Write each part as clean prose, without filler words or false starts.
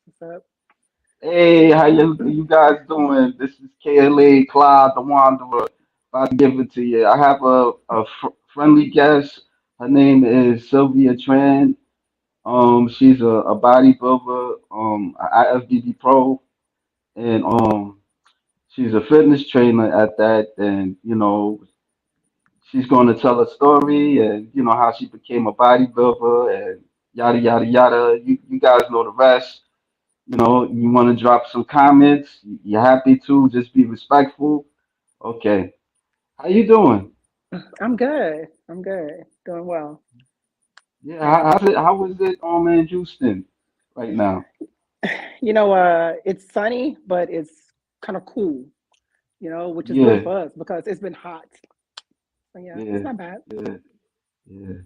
What's up? Hey, how you guys doing? This is KLA Clyde, the Wanderer. About to give it to you. I have a friendly guest. Her name is Silvia Tran. She's a bodybuilder, a IFBB pro, and she's a fitness trainer at that. And she's going to tell a story, and how she became a bodybuilder, and yada yada yada. You guys know the rest. You want to drop some comments. You're happy to just be respectful. Okay. How you doing? I'm good. I'm good. Doing well. Yeah. Yeah. How was it in Houston right now? It's sunny, but it's kind of cool, which is good Yeah. for us because it's been hot. So yeah, it's Yeah. not bad. Yeah. Yeah.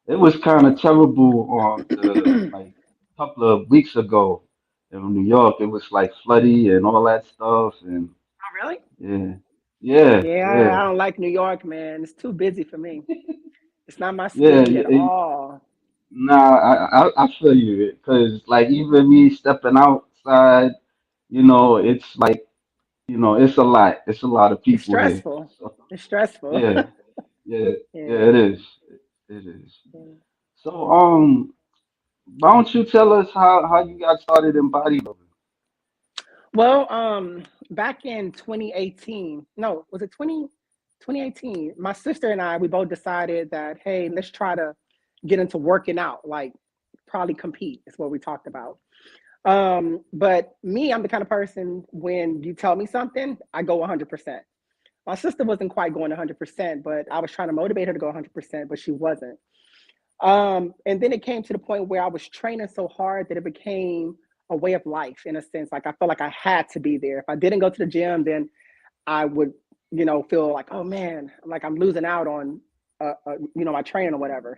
It was kind of terrible on the like couple of weeks ago in New York. It was like floody and all that stuff, and Oh, really? yeah. Yeah. Yeah, Yeah. I don't like New York, man. It's too busy for me. It's not my Yeah. speed at all. Nah, I feel you because like even me stepping outside, it's like it's a lot. It's a lot of It's people here. stressful. So It's stressful. yeah, yeah, yeah. Yeah. It is. It is. Yeah. So why don't you tell us how you got started in bodybuilding? Well, back in 2018, no, was it 2018? My sister and I, we both decided that, hey, let's try to get into working out, like probably compete is what we talked about. But me, I'm the kind of person when you tell me something, I go 100%. My sister wasn't quite going 100%, but I was trying to motivate her to go 100%, but she wasn't. And then it came to the point where I was training so hard that it became a way of life in a sense. Like I felt like I had to be there. If I didn't go to the gym, then I would, feel like, oh man, like I'm losing out on, my training or whatever.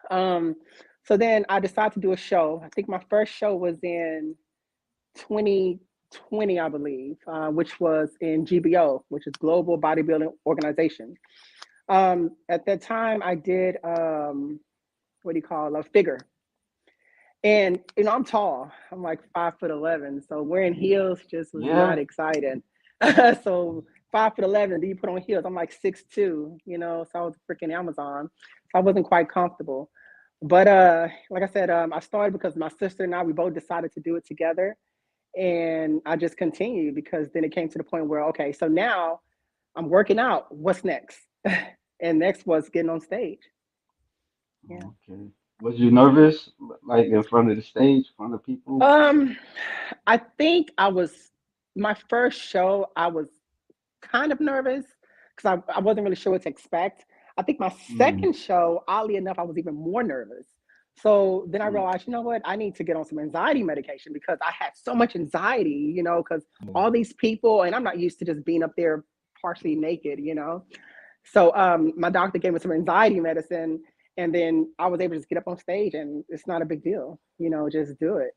Um, so then I decided to do a show. I think my first show was in 2020, I believe, which was in GBO, which is Global Bodybuilding Organization. At that time, I did what do you call a figure, and I'm tall. I'm like 5'11", so wearing heels just was Yeah. not exciting. So 5'11", then you put on heels. I'm like 6'2", so I was a freaking Amazon. So I wasn't quite comfortable. But like I said, I started because my sister and I we both decided to do it together, and I just continued because then it came to the point where okay, so now I'm working out. What's next? And next was getting on stage. Yeah. Okay. Was you nervous, like in front of the stage, in front of people? Um, I think I was my first show. I was kind of nervous because I wasn't really sure what to expect. I think my Mm, second show, oddly enough, I was even more nervous. So then I mm, realized, you know what? I need to get on some anxiety medication because I had so much anxiety, because yeah. all these people, and I'm not used to just being up there partially naked. So my doctor gave me some anxiety medicine, and then I was able to just get up on stage, and it's not a big deal. Just do it.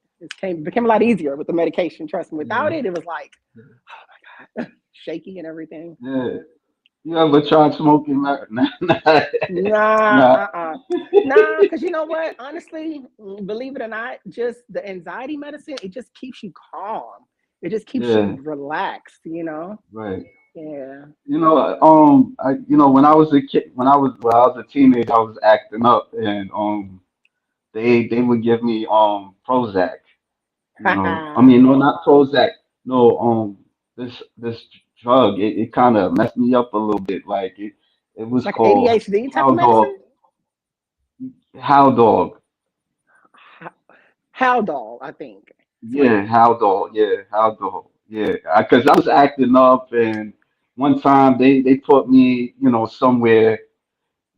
Became a lot easier with the medication. Trust me. Without Yeah. it, it was like, oh my god, shaky and everything. Yeah. You ever tried smoking? Nah, nah, Nah, nah. nah. Because you know what? Honestly, believe it or not, just the anxiety medicine, it just keeps you calm. It just keeps Yeah. you relaxed. Right. Yeah. When I was a kid, when I was a teenager, I was acting up, and they would give me Prozac. I mean, no, not Prozac. No, this drug. It kind of messed me up a little bit. Like it was Like called ADHD type of Haldol. medicine? Haldol. Haldol, I think. It's like, Yeah, Haldol. Yeah, Haldol. Yeah, because I was acting up, and one time they put me, somewhere,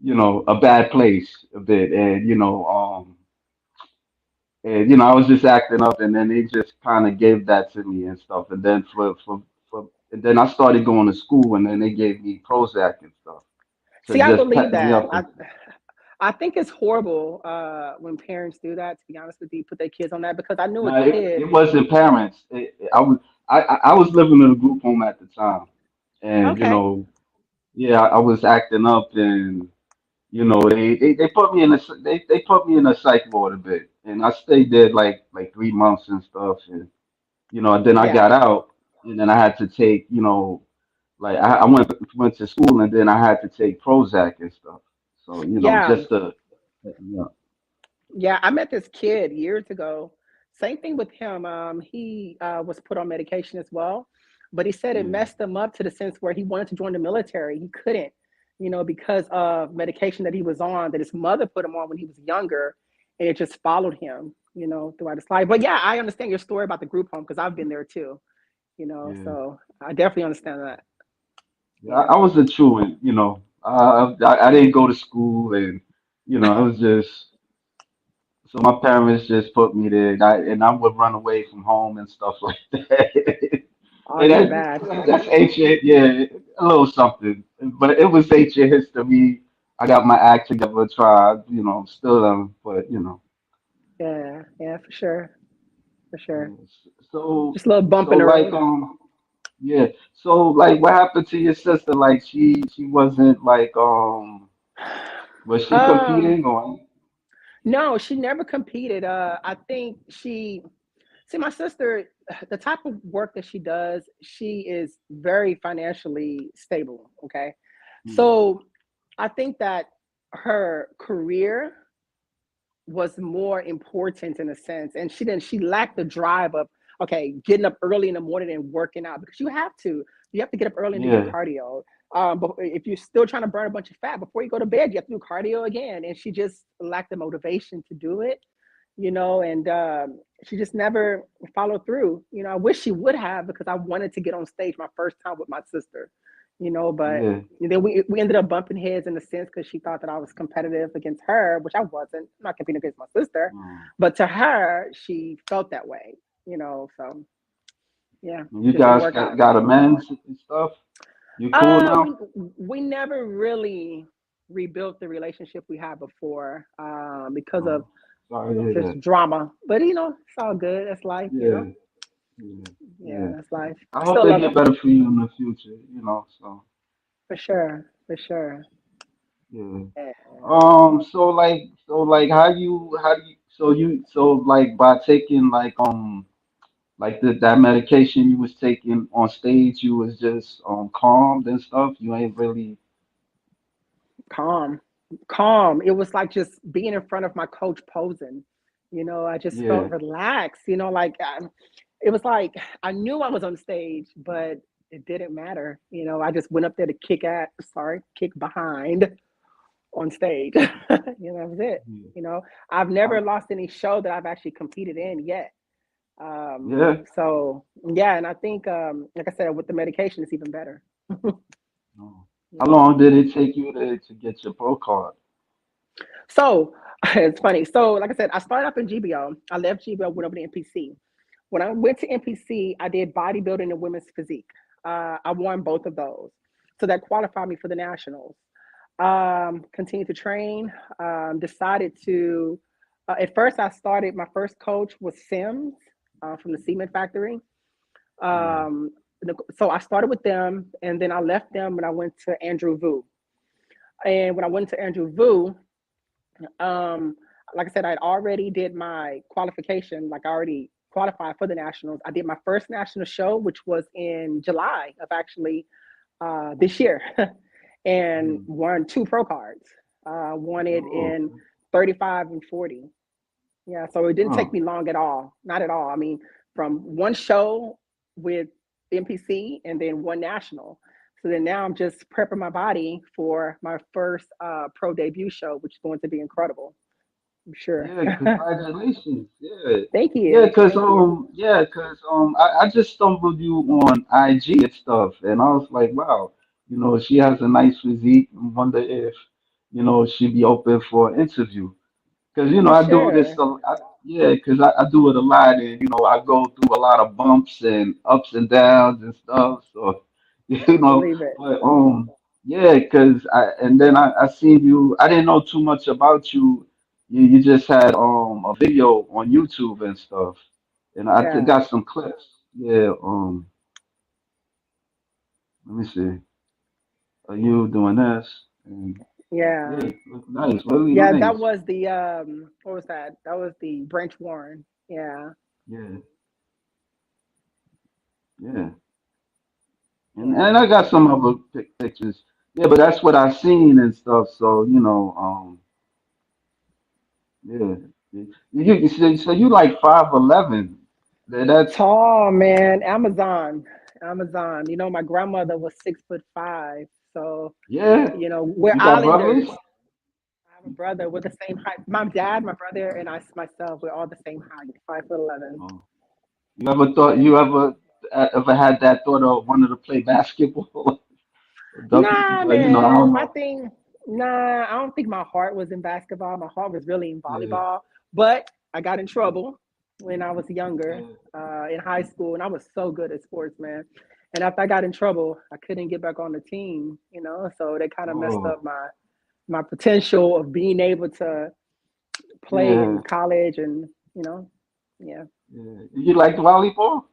a bad place a bit, and I was just acting up, and then they just kind of gave that to me and stuff, and then and then I started going to school, and then they gave me Prozac and stuff to see, I just believe pep me that. up a I bit. I think it's horrible when parents do that, to be honest with you, put their kids on that because I knew a No, it kid. wasn't parents. I was living in a group home at the time, and Okay. yeah, I was acting up, and they put me in a psych ward a bit. and I stayed there like 3 months and stuff, and and then I Yeah. got out, and then I had to take, like I went to school, and then I had to take Prozac and stuff. So Yeah. just to, you know, Yeah, I met this kid years ago. Same thing with him. He was put on medication as well, but he said it yeah, messed him up to the sense where he wanted to join the military. He couldn't, because of medication that he was on, that his mother put him on when he was younger, and it just followed him, throughout his life. But yeah, I understand your story about the group home because I've been there too, yeah. so I definitely understand that. Yeah, Yeah. I was a truant, I didn't go to school, and it was just so my parents just put me there, and I would run away from home and stuff like that. Oh, And that's bad. that's ancient, yeah, a little something. But it was ancient history. I got my act together, tried, still but Yeah, yeah, for sure, for sure. so Just a little bump so in the like road. yeah. So like what happened to your sister? Like she wasn't like was she Um, competing or no, she never competed. I think see, my sister, the type of work that she does, she is very financially stable. Okay. mm, So I think that her career was more important in a sense. And she lacked the drive of, okay, getting up early in the morning and working out because you have to get up early and do your yeah, cardio. But if you're still trying to burn a bunch of fat before you go to bed, you have to do cardio again. And she just lacked the motivation to do it, and she just never followed through. I wish she would have because I wanted to get on stage my first time with my sister, but yeah, then we ended up bumping heads in a sense because she thought that I was competitive against her, which I wasn't. I'm not competing against my sister, mm. but to her, she felt that way, so yeah, You just didn't guys work out. got amends and stuff? You cool now? We never really rebuilt the relationship we had before because of Oh, sorry to hear just that. drama. But it's all good. That's life, Yeah, yeah, Yeah, yeah. that's life. I I hope still it love get her better for you in the future, so for sure, for sure. yeah. Yeah. So like so like by taking like that medication you was taking on stage, you was just calmed and stuff. You ain't really Calm, calm. It was like just being in front of my coach posing. I just felt yeah, relaxed. Like it was like I knew I was on stage, but it didn't matter. I just went up there to kick behind on stage. That was it. yeah. You know, I've I, never lost any show that I've actually competed in yet. yeah. So yeah, and I think, like I said, with the medication, it's even better. Oh. How Yeah. long did it take you to get your pro card? So it's funny. So like I said, I started off in GBO. I left GBO, went over to NPC. When I went to NPC, I did bodybuilding and women's physique. I won both of those, so that qualified me for the nationals. Continued to train. Decided to. At first, I started. My first coach was Sims from the Cement Factory. Yeah. Um, so I started with them, and then I left them, and I went to Andrew Vu. And when I went to Andrew Vu, um, like I said, I'd already did my qualification. Like I already qualified for the nationals. I did my first national show, which was in July of actually this year, and Mm. won two pro cards. Won it Oh, in okay. 35 and 40. Yeah, so it didn't take Oh, me long at all. Not at all. I mean, from one show with NPC and then one national. So then now I'm just prepping my body for my first pro debut show, which is going to be incredible. I'm sure. yeah, congratulations. Yeah. Thank Yeah, you. cause Thank you. yeah, cause I just stumbled you on IG and stuff, and I was like, wow, she has a nice physique. I wonder if, she'd be open for an interview. Cause For I do this sure. yeah, cause I do it a lot, and I go through a lot of bumps and ups and downs and stuff. So I you know, believe it. but yeah, cause and then I seen you. I didn't know too much about you. You just had a video on YouTube and stuff, and Yeah. got some clips. Yeah, let me see. Are you doing this? Yeah. Yeah, look nice, really Yeah, that nice. was the what was that? That was the Branch Warren. Yeah. Yeah, yeah. And Yeah. I got some other pictures. Yeah, but that's what I seen and stuff. So yeah. So you like 5'11". That's Tall man, Amazon. Amazon. You know, my grandmother was 6'5". So, yeah. you know, we're You got brothers? islanders. I have a brother. We're the same height. My dad, my brother, and I myself, we're all the same height, 5'11". Oh. You ever thought you ever had that thought of wanting to play basketball? Nah, I don't man. My know. thing, nah, I don't think my heart was in basketball. My heart was really in Yeah, volleyball. But I got in trouble when I was younger, yeah. in high school, and I was so good at sports, man. And after I got in trouble, I couldn't get back on the team, you know. So they kind of messed up Oh, my potential of being able to play in yeah, college, and yeah. yeah. You like volleyball?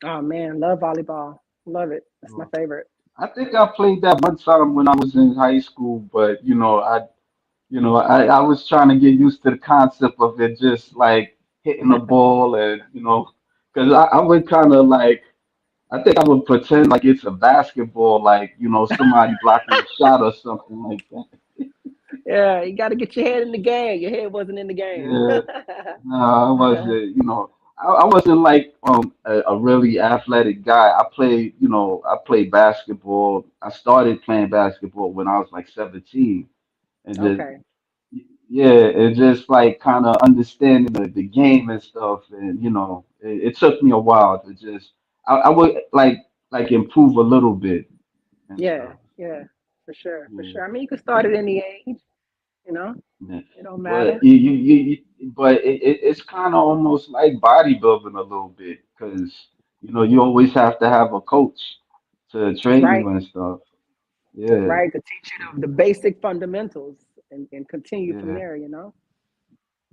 Oh man, love volleyball. Love it. That's my Oh. favorite. I think I played that one time when I was in high school, but I was trying to get used to the concept of it, just like hitting the ball, and because I would kind of like, I think I would pretend like it's a basketball, like somebody blocking a shot or something like that. Yeah, you got to get your head in the game. Your head wasn't in the game. Yeah, no, I wasn't. I wasn't like a really athletic guy. I played basketball. I started playing basketball when I was like 17, and just Okay. yeah, and just like kind of understanding the game and stuff. And it took me a while to just I would improve a little bit and Yeah, stuff. yeah, for sure, for Yeah, sure. I mean, you can start at any age, you know, yeah. it don't But matter. it's kind of almost like bodybuilding a little bit, because you always have to have a coach to That's train right. you and stuff. That's Yeah, right. To teach you the basic fundamentals, and continue from yeah, there, you know?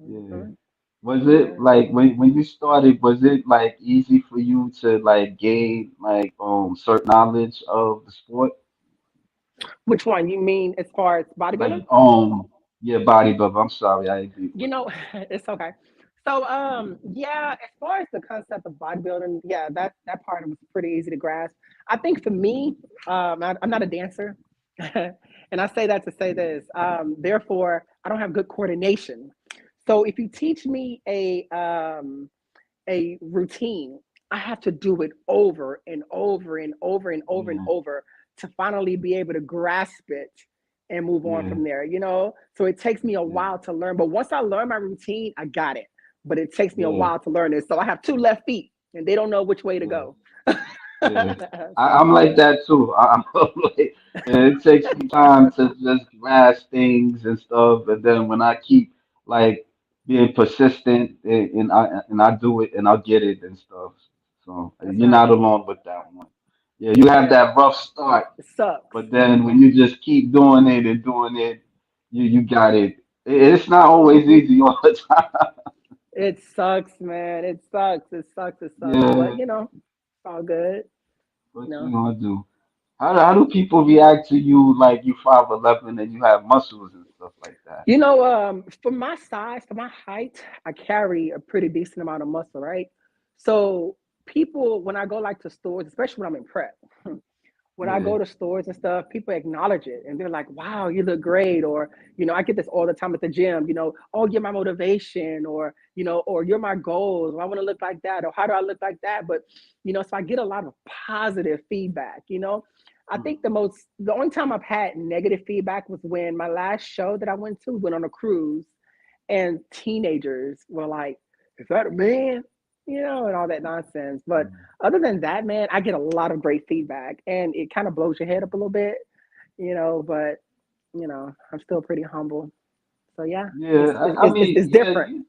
yeah. Hmm. Was it Yeah. like when you started, was it like easy for you to like gain like certain knowledge of the sport? Which one? You mean as far as Like bodybuilding? yeah, bodybuilder. I'm sorry, I didn't do You know, it's okay. So, yeah, as far as the concept of bodybuilding, yeah, that part was pretty easy to grasp. I think for me, I'm not a dancer, and I say that to say this. Therefore, I don't have good coordination. So, if you teach me a routine, I have to do it over and over and over and over and Yeah, over to finally be able to grasp it and move on yeah, from there, you know? So it takes me a yeah, while to learn. But once I learn my routine, I got it. But it takes me a yeah, while to learn it. So I have two left feet and they don't know which way to yeah. go. Yeah, So, I'm like that too. I'm like, and it takes me time to just grasp things and stuff, and then when I keep like being persistent, and I do it and I'll get it and stuff. So that's you're right. not alone with that one. Yeah, you have Yeah. that rough start, It sucks. but then when you just keep doing it and doing it, you got it. It's not always easy all the time. It sucks, man. It sucks. It sucks. It sucks. But Yeah, it's all good. what You you know. gonna do? How do people react to you like you 5'11" and you have muscles and stuff like that? For my size, for my height, I carry a pretty decent amount of muscle, right? So people, when I go like to stores, especially when I'm in prep, when I Yeah, go to stores and stuff, people acknowledge it and they're like, "Wow, you look great," or I get this all the time at the gym. "Oh, you're my motivation," or or "You're my goals," or "I want to look like that," or "How do I look like that?" But so I get a lot of positive feedback. I mm, think the only time I've had negative feedback was when my last show that I went on a cruise, and teenagers were like, "Is that a man?" And all that nonsense. But mm. other than that, man, I get a lot of great feedback, and it kind of blows your head up a little bit, But I'm still pretty humble. So yeah, Yeah. it's it's, I it's, it's mean, it's different.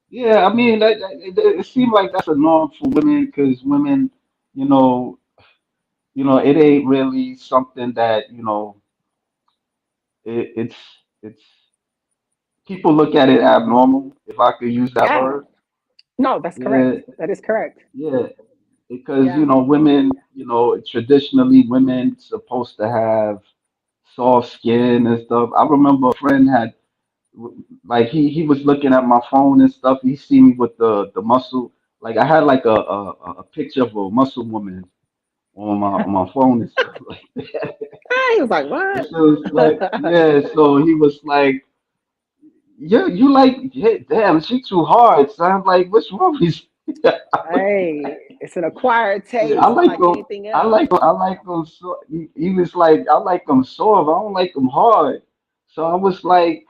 yeah. I mean, it seems like that's a norm for women, because women, you know, it ain't really something that it's people look at it abnormal, if I could use that Yeah, word. no, that's correct. Yeah, That is correct. yeah. Because Yeah, women, traditionally women supposed to have soft skin and stuff. I remember a friend had like he was looking at my phone and stuff. He see me with the muscle. Like I had like a picture of a muscle woman on my phone and stuff like that. He was like, And what? so it's like, yeah. So he was like, yeah, you like, yeah, damn, she too hard. So I'm like, what's wrong with you? Hey, it's an acquired Yeah, I taste, just like like them. anything else. I like them. So he was like, I like them soft. I don't like them hard. So I was like,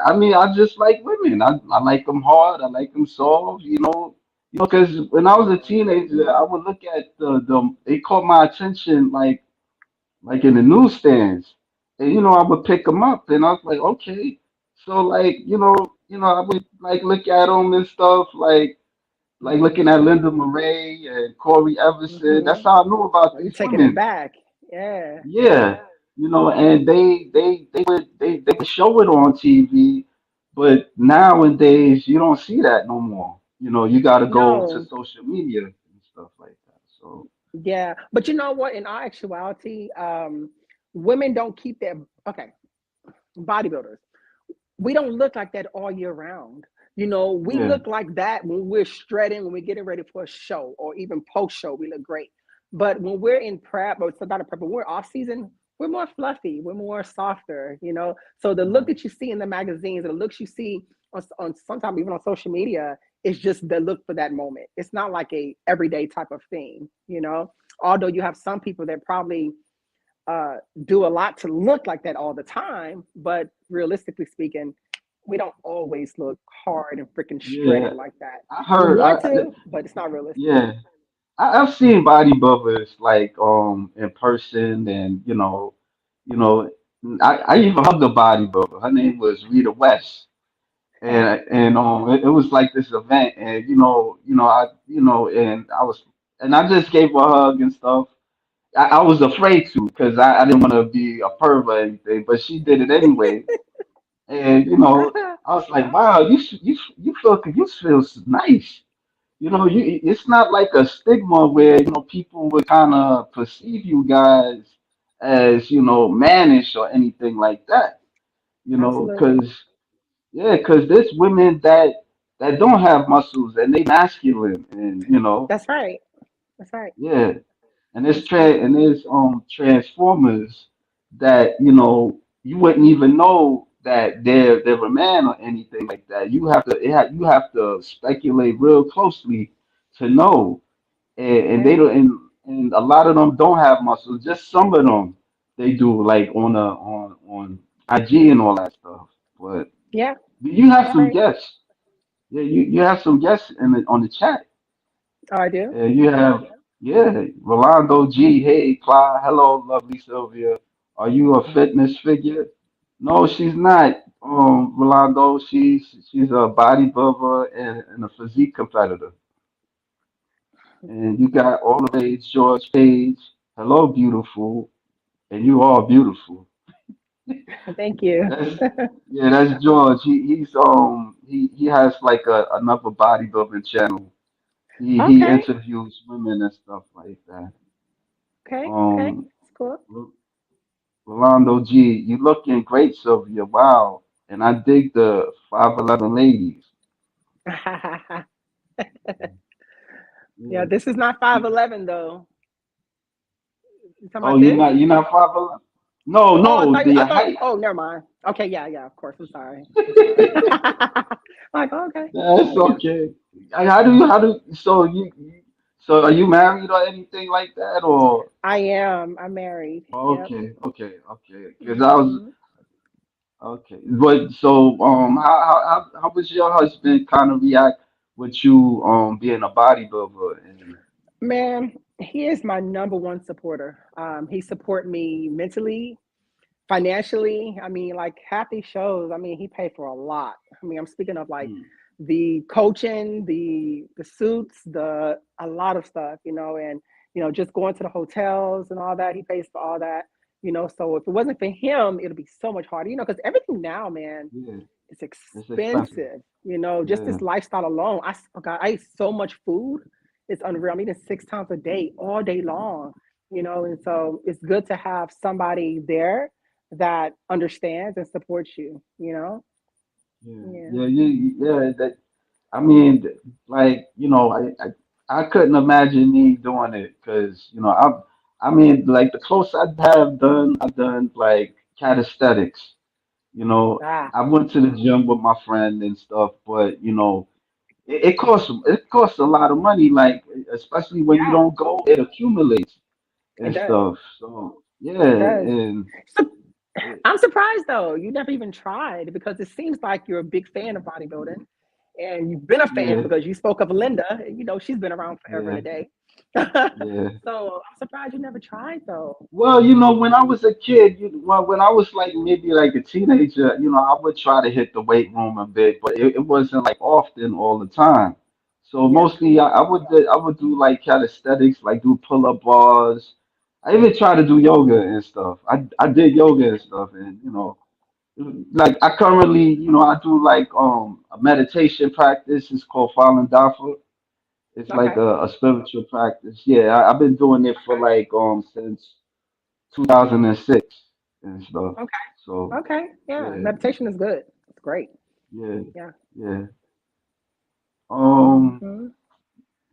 I mean, I just like women. I like them hard. I like them soft. Because when I was a teenager, I would look at the. They caught my attention like in the newsstands, and I would pick them up, and I was like, okay. So like, I would like look at them and stuff like looking at Linda Murray and Corey Everson. That's Hmm. how I knew about Oh, you're these taking it women. back. Yeah. Yeah, and they would show it on TV, but nowadays you don't see that no more. You got to go to No. social media and stuff like that. So Yeah. But you know what? In our actuality, women don't keep their, okay, bodybuilders, we don't look like that all year round. We yeah, look like that when we're shredding, when we're getting ready for a show, or even post show, we look great. But when we're in prep, or it's not a prep, but we're off season, we're more fluffy, we're more softer. So the look right, that you see in the magazines, the looks you see on sometimes even on social media, is just the look for that moment. It's not like a everyday type of thing. Although you have some people that probably uh, do a lot to look like that all the time, but realistically speaking, we don't always look hard and freaking yeah. shredded like that. I We heard, want to, but it's not realistic. yeah. I've seen bodybuilders like in person, and you know, I even hugged a bodybuilder. Her name was Rita West, and it was like this event, and and I just gave her a hug and stuff. I was afraid to because I didn't want to be a perv or anything, but she did it anyway, and I was like, wow, you feel nice. It's not like a stigma where people would kind of perceive you guys as mannish or anything like that. Absolutely. Because yeah, because there's women that don't have muscles and they masculine, and That's right. That's right. yeah, and there's That's right. transformers that you wouldn't even know that they're a man or anything like that. You have to speculate real closely to know, and they Yeah. don't, and a lot of them don't have muscles. Just some of them they do, like on IG and all that stuff. But Yeah. you have That's some right. guests. Yeah, you have some guests on the chat. Oh, I do. You have, yeah, Rolando G. Hey, Clyde. Hello, lovely Sylvia. Are you a fitness figure? No, she's not. Rolando, she's a bodybuilder and a physique competitor. And you got all the rage, George Page. Hello, beautiful. And you are beautiful. Thank you. That's that's George. He has like another bodybuilding channel. He Okay. interviews women and stuff like that. Okay. Okay. Um, That's cool. Rolando G, you looking great, Sylvia. Wow. And I dig the 5'11" ladies. Yeah, Yeah. this is not 5'11" though. You talking Oh, about this? you're not 5'11"? No, Oh, no, I the thought, height. oh, never mind. Okay, yeah, yeah, of course. I'm sorry. I'm sorry. Like, okay. That's okay. So are you married or anything like that, or? I am. I'm married. Yep. Okay. Because I was Hmm. okay. But so how was your husband kind of react with you being a bodybuilder and Man, he is my number one supporter. He support me mentally, financially. I mean, like half these shows, I mean, he paid for a lot. I mean, I'm speaking of like hmm, the coaching, the suits, the a lot of stuff, and just going to the hotels and all that. He pays for all that. So if it wasn't for him, it'd be so much harder, because everything now, man, yeah, it's it's expensive. expensive. Just Yeah. this lifestyle alone. Oh God, I eat so much food. It's unreal. I'm eating 6 times a day, all day long. And so it's good to have somebody there that understands and supports you. Yeah, Yeah. yeah, yeah. That I mean, like I couldn't imagine me doing it because I mean, like the closest I've done like calisthenics. You know, Ah, I went to the gym with my friend and stuff, but it costs a lot of money. Like especially when you yeah, don't go, it accumulates it and does. stuff. So yeah, It does. and So it, I'm surprised though. You never even tried because it seems like you're a big fan of bodybuilding. And you've been a fan yeah, because you spoke of Linda. She's been around forever and yeah, a day. yeah. So I'm surprised you never tried though. Well, when I was a kid, when I was like maybe like a teenager, I would try to hit the weight room a bit, but it wasn't like often all the time. So Yeah. mostly I would do like calisthenics, like do pull-up bars. I even try to do yoga and stuff. I did yoga and stuff, and like I currently, I do like a meditation practice. It's called Falun Dafa. It's like Okay. a spiritual practice. Yeah, I've been doing it for Okay. like since 2006 and stuff. Okay. So Okay. Yeah. yeah, Meditation is good. It's great. yeah, Yeah. yeah. Um, Hmm.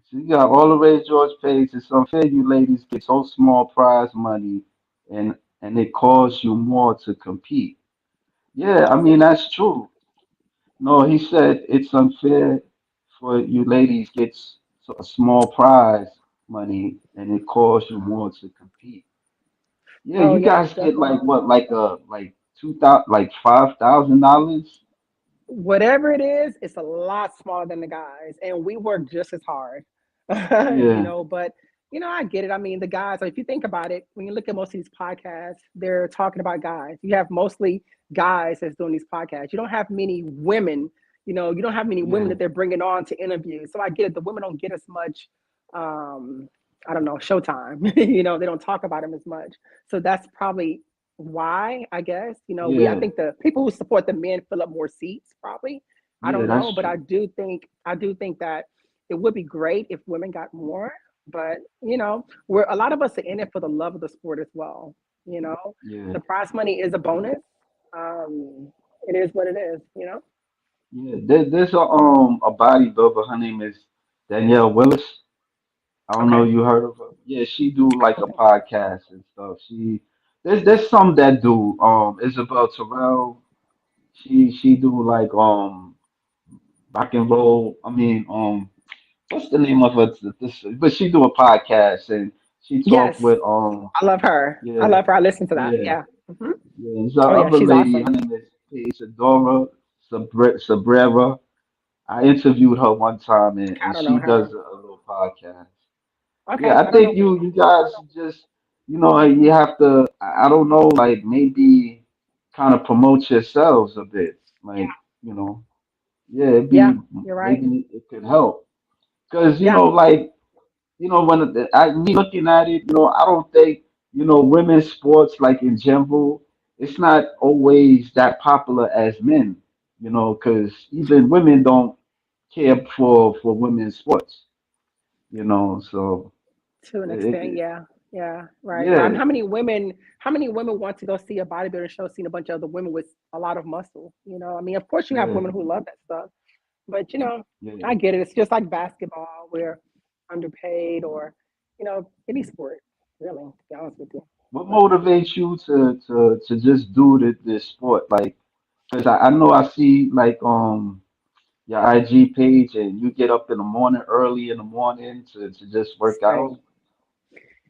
so you got all the way George page. It's unfair you ladies get so small prize money and it costs you more to compete. Yeah, I Pause mean it. that's true. No, he said it's unfair for you ladies get a small prize money and it costs you more to compete. Yeah, Oh you yeah, guys get definitely. like what, like 2,000, like $5,000? Whatever it is, it's a lot smaller than the guys, and we work just as hard. Yeah, But I get it. I mean, the guys, like, if you think about it, when you look at most of these podcasts, they're talking about guys. You have mostly guys that's doing these podcasts. You don't have many women. You don't have many women yeah, that they're bringing on to interview. So I get it. The women don't get as much. I don't know, showtime. They don't talk about them as much. So that's probably why, I guess. I yeah, think the people who support the men fill up more seats, probably. I yeah. don't That's know, but I true. do think that it would be great if women got more. But we're a lot of us are in it for the love of the sport as well. You know, Yeah, the prize money is a bonus. It is what it is. yeah. There's a bodybuilder. Her name is Danielle Willis. I don't know Okay. you heard of her. Yeah, she do I like don't a think. podcast and stuff. There's some that do. Isabel Terrell. She do like rock and roll. I mean what's the name of it? But she do a podcast and she talk Yes, with I love her. I yeah, love her. I listen to that. yeah, Yeah. Hmm. yeah. There's the Oh yeah, other she's lady. Her awesome. name is Isadora Sabrera. I interviewed her one time I and don't know she does her. a little podcast. Yeah, Okay, I I don't know. think you guys just you have to I don't know like maybe kind of promote yourselves a bit like you know yeah it'd Yeah, be you're right. maybe it could help because Yeah, like when me looking at it, I don't think, women's sports, like in general, it's not always that popular as men, because even women don't care for women's sports, so to an extent. it, Yeah, yeah, right. yeah, How many women? How many women want to go see a bodybuilding show, seeing a bunch of other women with a lot of muscle? I mean, of course, you have yeah, women who love that stuff, but yeah, I get it. It's just like basketball, where underpaid, or any sport, really. To be honest with you, what but motivates you to just do this sport? Like, because I know I see like, your IG page and you get up in the morning, early in the morning to just work same. out.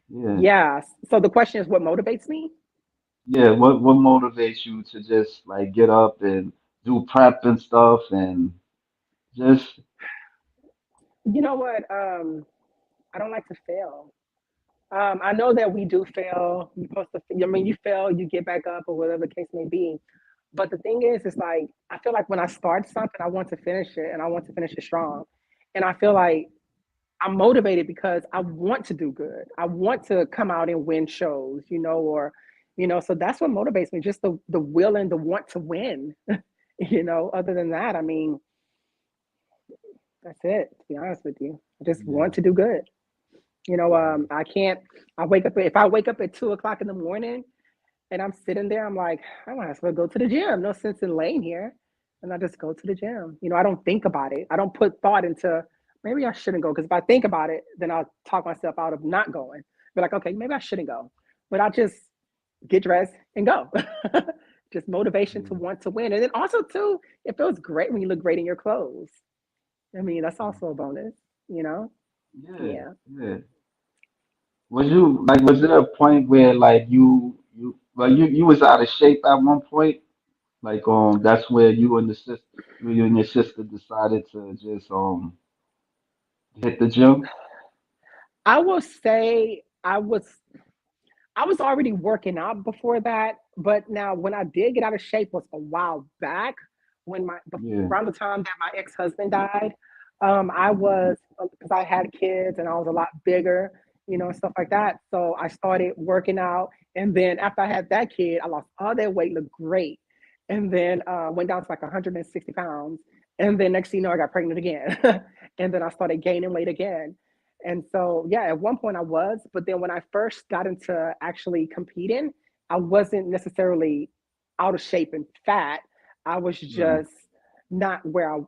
Yeah. Yeah. So the question is, what motivates me? Yeah. What motivates you to just like get up and do prep and stuff and just You know what? I don't like to fail. I know that we do fail. You supposed to, I mean, you fail, you get back up, or whatever the case may be. But the thing is, it's like I feel like when I start something, I want to finish it, and I want to finish it strong. And I feel like I'm motivated because I want to do good. I want to come out and win shows, or So that's what motivates me, just the will and the want to win. Other than that, I mean, that's it. To be honest with you, I just yeah, want to do good. I can't. I wake up if I wake up at 2 o'clock in the morning and I'm sitting there, I'm like, I might as well go to the gym. No sense in laying here. And I just go to the gym. I don't think about it. I don't put thought into maybe I shouldn't go. Because if I think about it, then I'll talk myself out of not going. Be like, okay, maybe I shouldn't go. But I'll just get dressed and go. Just motivation to Yeah, want to win. And then also too, it feels great when you look great in your clothes. I mean, that's also a bonus, you know? yeah, Yeah. yeah. Was you like? Was there a point where like you was out of shape at one point? Like that's where you and your sister decided to just hit the gym. I will say I was already working out before that, but now when I did get out of shape was a while back when Yeah, around the time that my ex-husband died. I was because I had kids and I was a lot bigger, stuff like that. So I started working out, and then after I had that kid, I lost all that weight, looked great, and then went down to like 160 pounds, and then next thing you know, I got pregnant again, and then I started gaining weight again. And so, yeah, at one point I was, but then when I first got into actually competing, I wasn't necessarily out of shape and fat. I was right. just not where I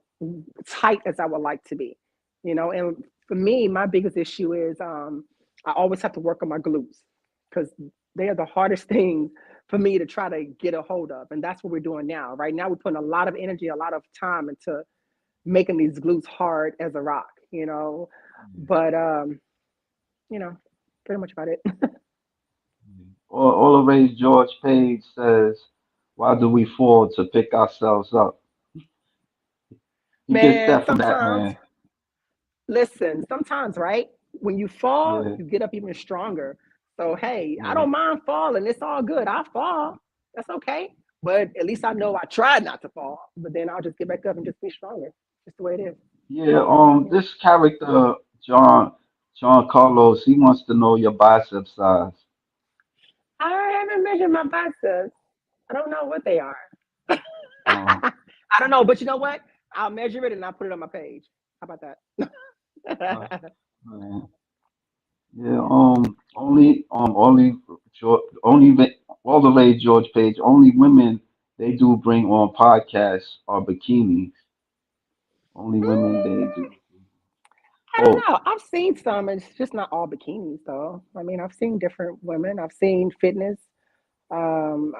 tight as I would like to be, And for me, my biggest issue is I always have to work on my glutes because they are the hardest thing for me to try to get a hold of, and that's what we're doing now. Right now, we're putting a lot of energy, a lot of time into making these glutes hard as a rock. Yeah, But you know, pretty much about it. yeah. All the way George Page says, "Why do we fall to pick ourselves up?" He gets Man, that from that sometimes, man. listen, sometimes, right? When you fall, Yeah, you get up even stronger. So, hey, I yeah, don't mind falling. It's all good. I fall. That's okay. But at least I know I tried not to fall. But then I'll just get back up and just be stronger. Just the way it is. yeah. Yeah. This character John Carlos, he wants to know your bicep size. I haven't measured my biceps. I don't know what they are. Um, I don't know. But you know what? I'll measure it and I'll put it on my page. How about uh, that? man. Yeah, only all the way George Page. Only women they do bring on podcasts are bikinis. Only women they Mm, do. I don't Oh, know. I've seen some. It's just not all bikinis, though. I mean, I've seen different women. I've seen fitness.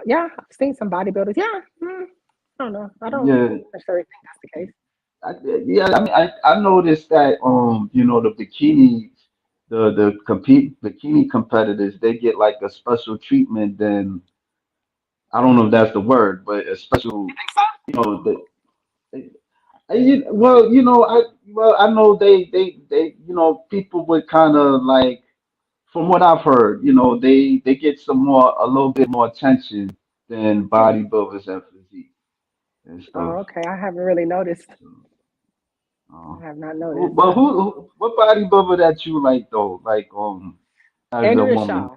Yeah, I've seen some bodybuilders. Yeah, I don't know. I don't yeah, necessarily think that's the case. I, yeah. I mean, I noticed that the bikinis, the compete bikini competitors, they get like a special treatment. Then I don't know if that's the word, but a You special, think so? you know, the well, I know people would kind of like, from what I've heard, they get a little bit more attention than Hmm. bodybuilders and physique and stuff. Oh, okay. I haven't really noticed. So, uh, I have not noticed. what bodybuilder that you like though? Like, as a Andrea woman? Shaw.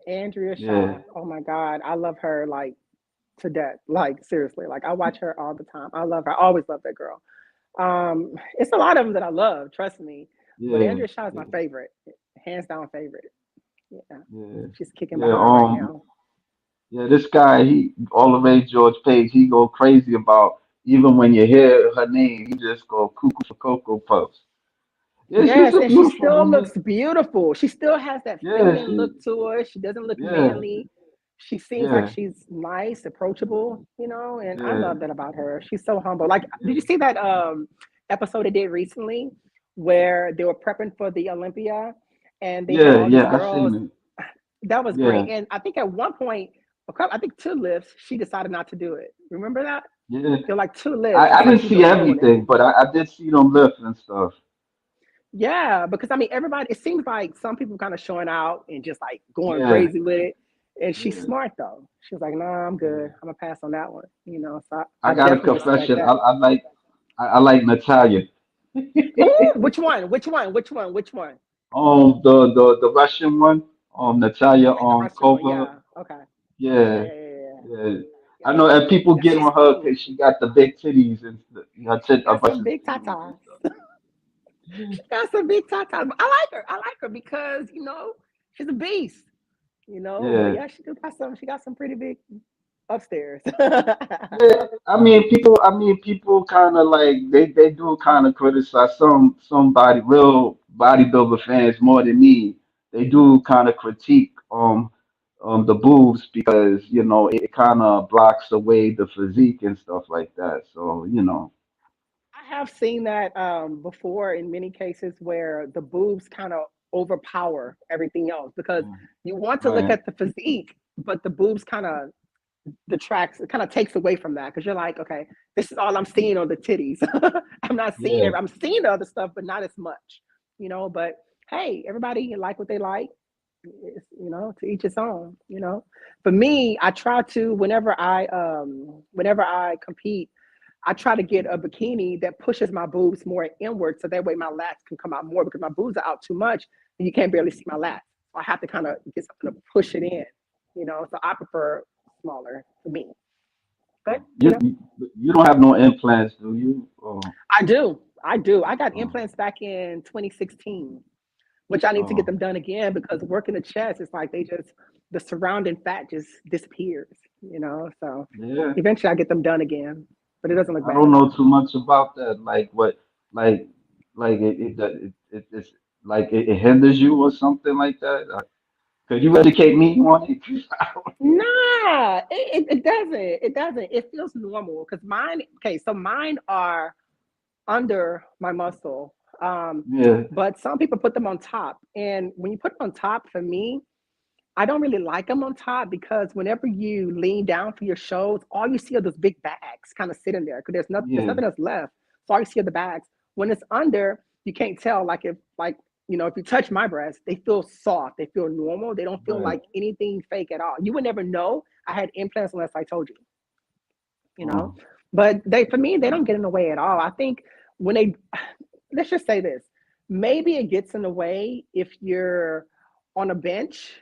Andrea Yeah, Shaw. Oh my God, I love her like to death. Like seriously, like I watch her all the time. I love her. I always love that girl. It's a lot of them that I love, trust me. But yeah, Andrea Shaw is my yeah, favorite, hands down favorite. Yeah, yeah, she's kicking yeah. behind right now. Yeah, this guy, he all the way George Page, he go crazy about even when you hear her name, he just go cuckoo for cocoa puffs. Yeah, she's Yes, a and she beautiful still woman. looks beautiful. She still has that Yeah, feminine she, look to her. She doesn't look yeah, manly. She seems like yeah, she's nice, approachable, and I yeah, love that about her. She's so humble. Like, did you yeah, see that episode they did recently where they were prepping for the Olympia and they had yeah, all these yeah. I girls? seen it. That was great. Yeah, And I think at one point, I think two lifts, she decided not to do it. Remember that? yeah. There were like two lifts. I It's like didn't she see was doing it. everything, but I did see them lift and stuff. Yeah, because I mean, everybody. It seems like some people kind of showing out and just like going Yeah, crazy with it. And she's yeah, smart though. She was like, "Nah, I'm yeah. good. I'm gonna pass on that one." So I I got a definitely respect confession. that. I like Natalia. Ooh, which one? Which one? Which one? Which one? The Russian one, Natalia, Okay, the Russian one. Kova. Yeah. Okay. Yeah, Yeah, yeah, yeah, yeah. yeah. Yeah, I know, and people yeah, get she's on her cool. because she got the big titties and She her got some Russian big titties and tatas. stuff. She got some big tatas. I like her. I like her because she's a beast. But Yeah. yeah, she do got some. She got some pretty big upstairs. Yeah, people kind of like they do kind of criticize somebody real bodybuilder fans more than me. They do kind of critique the boobs because it kind of blocks away the physique and stuff like that. So I have seen that before in many cases where the boobs kind of overpower everything else because you want to look right, at the physique, but the boobs kind of detracts, it kind of takes away from that because you're like, okay, this is all I'm seeing on the titties. I'm not seeing yeah, it. I'm seeing the other stuff, but not as much, But hey, everybody like what they like. To each its own. For me, I try to whenever I compete, I try to get a bikini that pushes my boobs more inward so that way my lats can come out more because my boobs are out too much and you can't barely see my lats. So I have to kind of get something to push it in. So I prefer smaller for me. But you you don't have no implants, do you? Oh, I do. I do. I got oh, implants back in 2016, which I need to get oh, them done again because working the chest, it's like the surrounding fat just disappears. So yeah. eventually I get them done again, but it doesn't look I bad don't know enough. too much about that. Like what, like, it's like it hinders you or something like that. Could you educate me on it? Nah, it doesn't. It doesn't. It feels normal because mine, okay, so mine are under my muscle. Yeah, But some people put them on top. And when you put them on top, for me, I don't really like them on top because whenever you lean down for your shows, all you see are those big bags kind of sitting there because there's yeah, nothing else left. So all you see are the bags. When it's under, you can't tell if you touch my breasts, they feel soft, they feel normal, they don't feel right. like anything fake at all. You would never know I had implants unless I told you, you know. Oh, But they for me, they don't get in the way at all. I think when they let's just say this, maybe it gets in the way if you're on a bench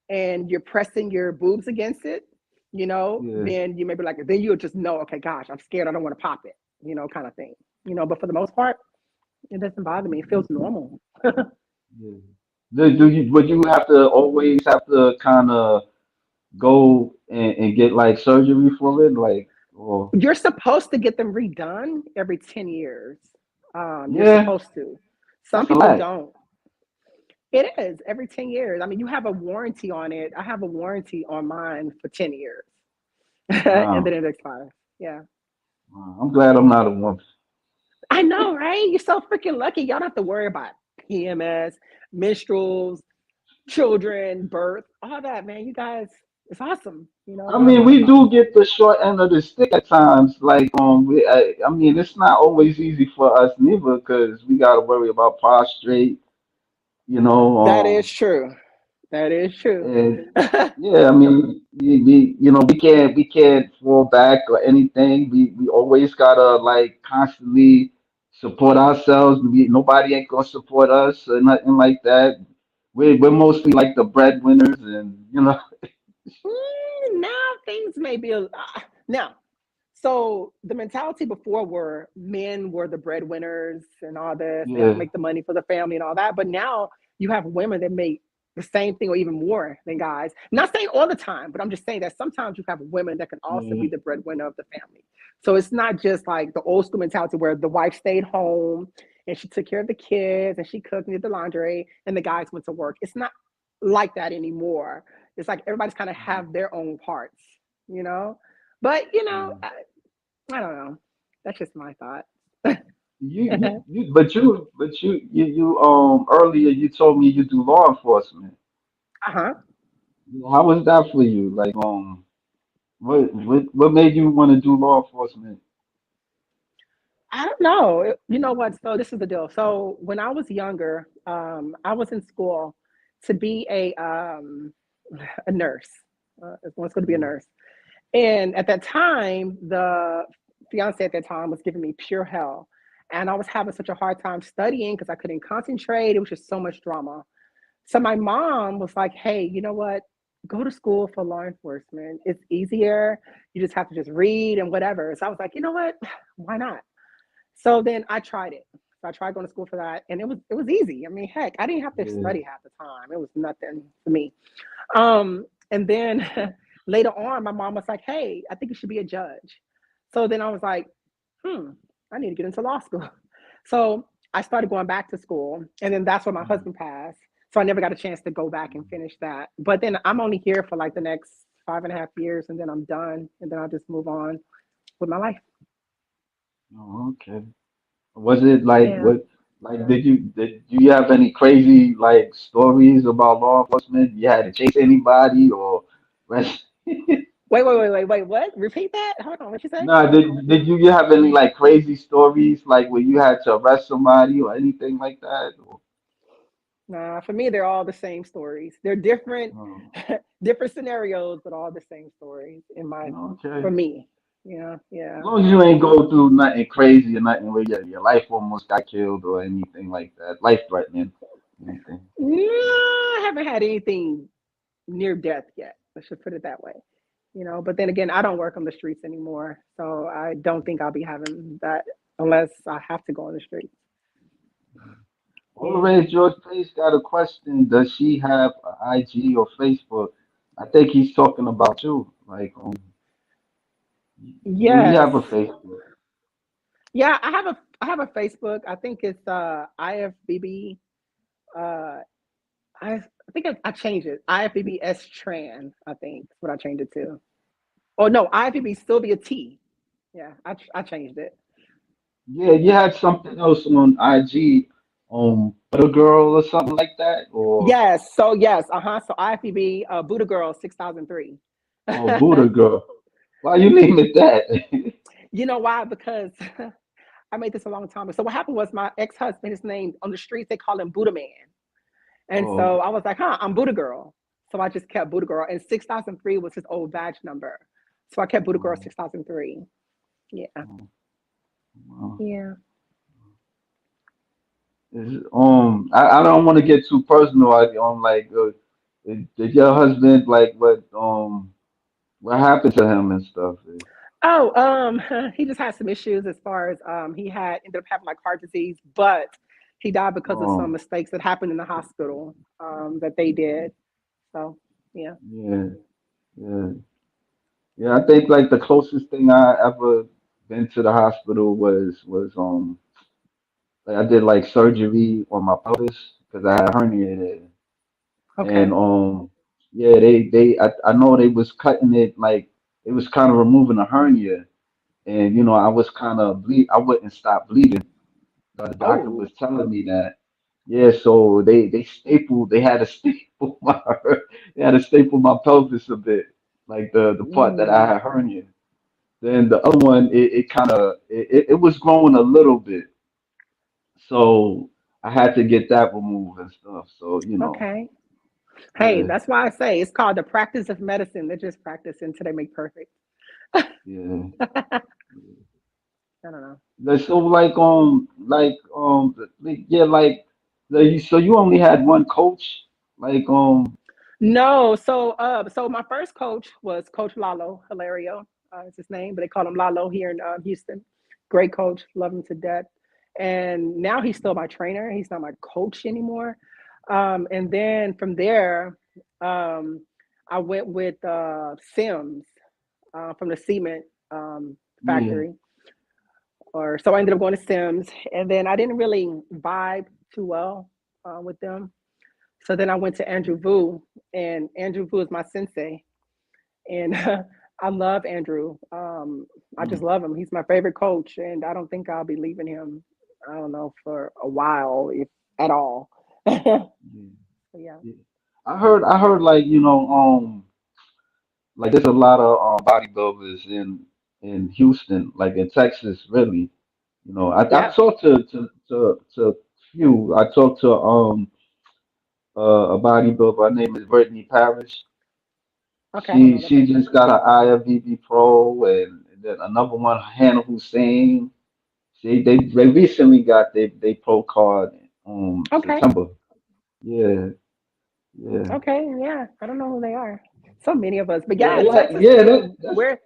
and you're pressing your boobs against it, yeah, then you may be like, then you'll just know, okay, gosh, I'm scared. I don't want to pop it, kind of thing. But for the most part, it doesn't bother me. It feels normal. yeah. Would you have to always have to kind of go and get like surgery for it? Like, or You're supposed to get them redone every 10 years. You're yeah, supposed to. Some that's a people lot. don't. It is every 10 years. I mean, you have a warranty on it. I have a warranty on mine for 10 years and then Wow. it expires. Yeah. Wow. I'm glad I'm not a woman. I know, right? You're so freaking lucky. Y'all don't have to worry about PMS, menstruals, children, birth, all that, man. You guys, it's awesome. I You don't have to mean, worry we about do it. get the short end of the stick at times. Like, I mean, it's not always easy for us neither because we got to worry about prostrate, you know. That is true. That is true. And yeah, I mean, we can't fall back or anything. We always gotta like constantly support ourselves. Nobody ain't gonna support us or nothing like that. We're mostly like the breadwinners, and Now things may be now. So the mentality before were men were the breadwinners and all this. They have to yeah, make the money for the family and all that. But now you have women that make the same thing or even more than guys. Not saying all the time, but I'm just saying that sometimes you have women that can also yeah, be the breadwinner of the family. So it's not just like the old school mentality where the wife stayed home and she took care of the kids and she cooked and did the laundry and the guys went to work. It's not like that anymore. It's like everybody's kind of have their own parts, you know. But yeah. I don't know. That's just my thought. Earlier you told me you do law enforcement. Uh-huh. How was that for you? Like, what made you want to do law enforcement? I don't know. You know what? So this is the deal. So when I was younger, I was in school to be a nurse. I was going to be a nurse. And at that time, the fiance at that time was giving me pure hell. And I was having such a hard time studying because I couldn't concentrate. It was just so much drama. So my mom was like, hey, you know what? Go to school for law enforcement. It's easier. You just have to just read and whatever. So I was like, you know what? Why not? So then I tried it. So I tried going to school for that, and it was easy. I mean, heck, I didn't have to Yeah. study half the time. It was nothing for me. And then later on, my mom was like, "Hey, I think you should be a judge." So then I was like, "Hmm, I need to get into law school." So I started going back to school, and then that's when my Mhm. husband passed. So I never got a chance to go back and finish that. But then I'm only here for like the next 5.5 years, and then I'm done, and then I'll just move on with my life. Oh, okay. Was it like Yeah. what? Like, did do you have any crazy like stories about law enforcement? You had to chase anybody or rest? Wait. What? Repeat that. Hold on. What you say? No, did you have any like crazy stories like where you had to arrest somebody or anything like that? Or, Nah, for me, they're all the same stories. They're different, oh, different scenarios, but all the same stories in my, okay. for me. Yeah, As yeah. long as you ain't go through nothing crazy or nothing where your life almost got killed or anything like that, life threatening, anything. No, I haven't had anything near death yet. Let's just put it that way. But then again, I don't work on the streets anymore, so I don't think I'll be having that unless I have to go on the streets. Yeah. Already, George Pace got a question. Does she have a IG or Facebook? I think he's talking about you. Like, do you Yes. have a Facebook? Yeah, I have a Facebook. I think it's IFBB. Uh, I think I changed it. IFBBS Tran. I think that's what I changed it to. Oh no, IFBB Sylvia T. Yeah, I changed it. Yeah, you had something else on IG, Butter Girl or something like that, or Yes. So yes. So IFBB Buddha Girl 6003. Buddha Girl. Why you name it that? You know why? Because I made this a long time ago. So what happened was my ex-husband, his name on the streets, they call him Buddha Man. And Oh, so I was like, I'm Buddha Girl. So I just kept Buddha Girl. And 6003 was his old badge number. So I kept Buddha Girl oh, 6003. Yeah. oh, oh. Yeah. I don't want to get too personal. Like, did your husband like what happened to him and stuff? Oh, he just had some issues as far as he had ended up having like heart disease, but he died because of some Um, mistakes that happened in the hospital that they did. So yeah. yeah, yeah, yeah. I think like the closest thing I ever been to the hospital was like I did like surgery on my pelvis because I had herniated, and Okay. yeah, I know they was cutting it like it was kind of removing a hernia, and I was kind of bleed. I wouldn't stop bleeding. The doctor Oh. was telling me that. Yeah, so they had to staple they had to staple my pelvis a bit, like the part that I Ooh. had hernia. Then the other one, it kind of it was growing a little bit, so I had to get that removed and stuff. So Okay. Hey, yeah, that's why I say it's called the practice of medicine. They're just practicing until they make perfect. yeah. I don't know. So yeah, so you only had one coach, like No, so my first coach was Coach Lalo Hilario. Is his name, but they call him Lalo here in Houston. Great coach, love him to death. And now he's still my trainer. He's not my coach anymore. And then from there, um, I went with Sims from the cement yeah, factory. Or so I ended up going to Sims, and then I didn't really vibe too well with them. So then I went to Andrew Vu, and Andrew Vu is my sensei, and I love Andrew. I just mm, love him. He's my favorite coach, and I don't think I'll be leaving him. I don't know for a while, if at all. So, yeah, yeah. yeah. I heard like like there's a lot of bodybuilders in Houston, like in Texas, really. I Yep. talked to few. I talked to a bodybuilder. Her name is Brittany Parrish. Okay, I don't She know that she person. just got her IFBB Pro, and then another one, Hannah Hussein. They recently got they pro card Okay. September. Yeah, yeah, Okay. Yeah. I don't know who they are. So many of us, but yeah, yeah, yeah, Texas, yeah. we're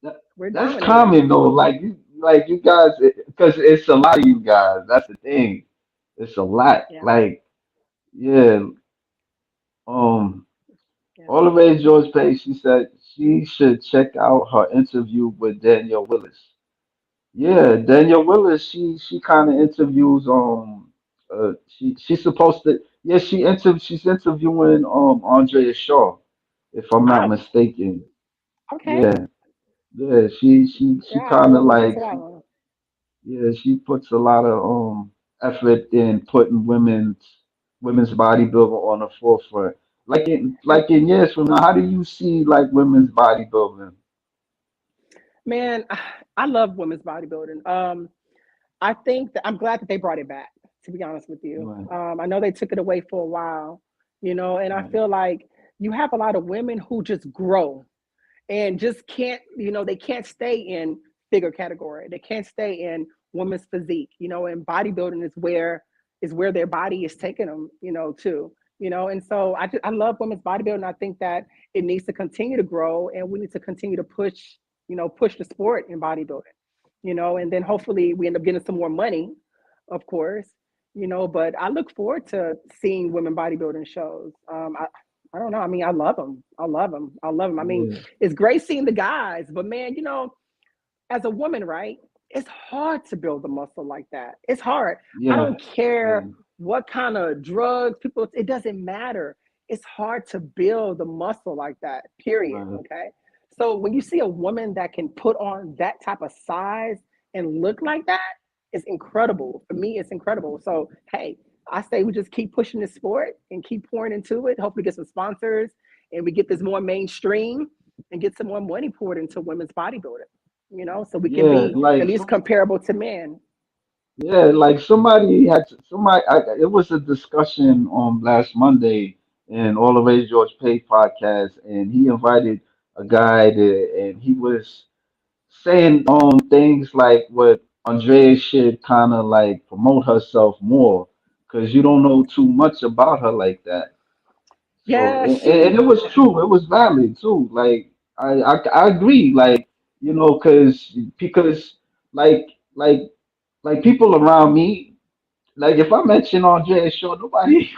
That, we're that's dominating. common though. Like like you guys, because it's a lot of you guys. That's the thing. It's a lot. Yeah, Like, yeah. Um, yeah. all the way George Page, she said she should check out her interview with Danielle Willis. Yeah, Danielle Willis, she kind of interviews she's supposed to, yeah, she's interviewing Andrea Shaw, if I'm not Oh, mistaken. okay. Yeah, yeah, she Yeah, I kind of will look into like that one. yeah, she puts a lot of effort in putting women's bodybuilding on the forefront. Like in years from now, how do you see like women's bodybuilding? Man, I love women's bodybuilding. I think that I'm glad that they brought it back, to be honest with you. Right, I know they took it away for a while, and I right, feel like you have a lot of women who just grow and just can't, they can't stay in figure category. They can't stay in women's physique, and bodybuilding is where their body is taking them, to, and so I love women's bodybuilding. I think that it needs to continue to grow and we need to continue to push the sport in bodybuilding, and then hopefully we end up getting some more money, of course, but I look forward to seeing women bodybuilding shows. I don't know. I mean, I love them. I love them. I love them. I mean, yeah, it's great seeing the guys, but man, as a woman, right? It's hard to build a muscle like that. It's hard. I yeah, don't care yeah, what kind of drugs people, it doesn't matter. It's hard to build a muscle like that, period. right. Okay. So when you see a woman that can put on that type of size and look like that, it's incredible. For me, it's incredible. So, hey, I say we just keep pushing this sport and keep pouring into it. Hopefully, get some sponsors and we get this more mainstream and get some more money poured into women's bodybuilding, so we can Yeah, be at like least some, comparable to men. yeah, like it was a discussion on last Monday in All the Rage George Pay podcast, and he invited a guy to, and he was saying things like what Andrea should kind of like promote herself more because you don't know too much about her like that. So Yeah, and it was true. It was valid too. Like I agree. Like because like like like people around me. Like if I mention Andre Shaw, nobody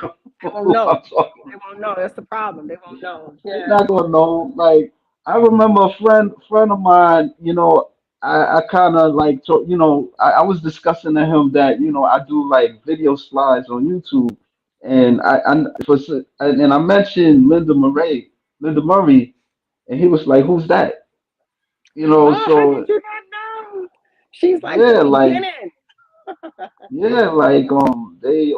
they know won't who I'm know. talking They about. won't know. That's the problem. They won't know. They're Yeah. not gonna know. Like I remember a friend of mine. I kind of like I was discussing to him that I do like video slides on YouTube, and I mentioned Linda Murray, and he was like, "Who's that?" Oh, how did So you not know? She's like the yeah, like beginning. yeah, like they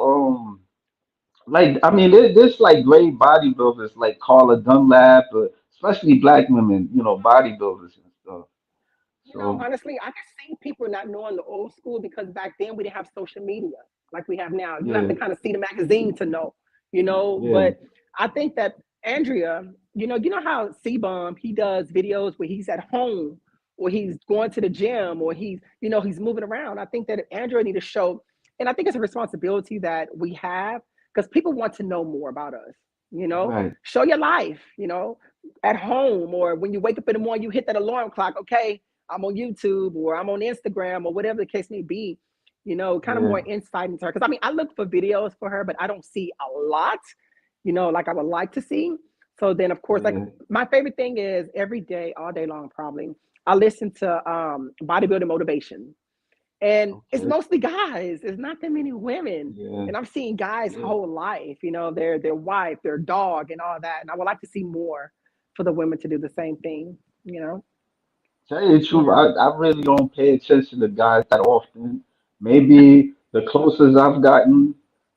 like I mean there's like great bodybuilders like Carla Dunlap, especially black women, bodybuilders and stuff. So Honestly, I could see people not knowing the old school because back then we didn't have social media like we have now. You have yeah, to kind of see the magazine to know, yeah, But I think that Andrea, you know how C-Bomb, he does videos where he's at home or he's going to the gym or he's moving around. I think that Andrea need to show, and I think it's a responsibility that we have because people want to know more about us. right, Show your life, at home or when you wake up in the morning, you hit that alarm clock. Okay, I'm on YouTube or I'm on Instagram or whatever the case may be, kind of yeah, more insight into her. Because I mean, I look for videos for her, but I don't see a lot, like I would like to see. So then, of course, like yeah. my favorite thing is every day, all day long, probably, I listen to bodybuilding motivation. And it's Okay, mostly guys. It's not that many women. yeah, And I'm seeing guys' yeah. whole life, their wife, their dog, and all that. And I would like to see more for the women to do the same thing, you know? Tell you the truth, Yeah. I really don't pay attention to guys that often. Maybe the closest I've gotten,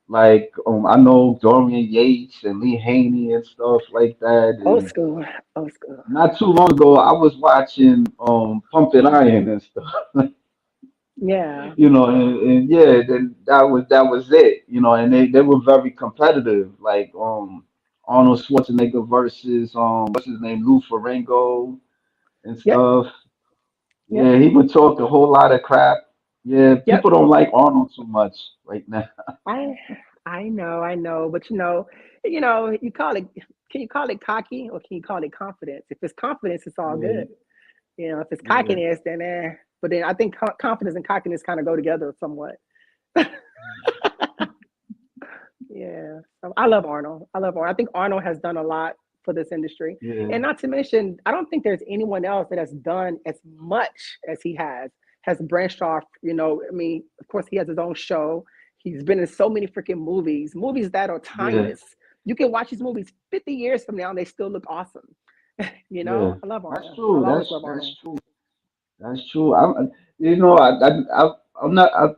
like I know Dorian Yates and Lee Haney and stuff like that, Old and school. Old school. not too long ago I was watching Pumping Iron and stuff. Yeah. And yeah, then that was it, and they were very competitive, like Arnold Schwarzenegger versus what's his name, Lou Ferrigno and Yep. stuff. Yep. Yeah, he would talk a whole lot of crap. Yeah, Yep. people don't like Arnold too much right now. I I know, but you call it can you call it cocky or can you call it confidence? If it's confidence, it's all Yeah, good. If it's yeah, cockiness, then But then I think confidence and cockiness kind of go together somewhat. Yeah. So I love Arnold. I love Arnold. I think Arnold has done a lot for this industry. Yeah, And not to mention, I don't think there's anyone else that has done as much as he has branched off, I mean, of course he has his own show. He's been in so many freaking movies that are yeah, timeless. You can watch these movies 50 years from now and they still look awesome. yeah. I love That's Arnold. true. I'll always love That's Arnold. true. That's true. You know, I'm not.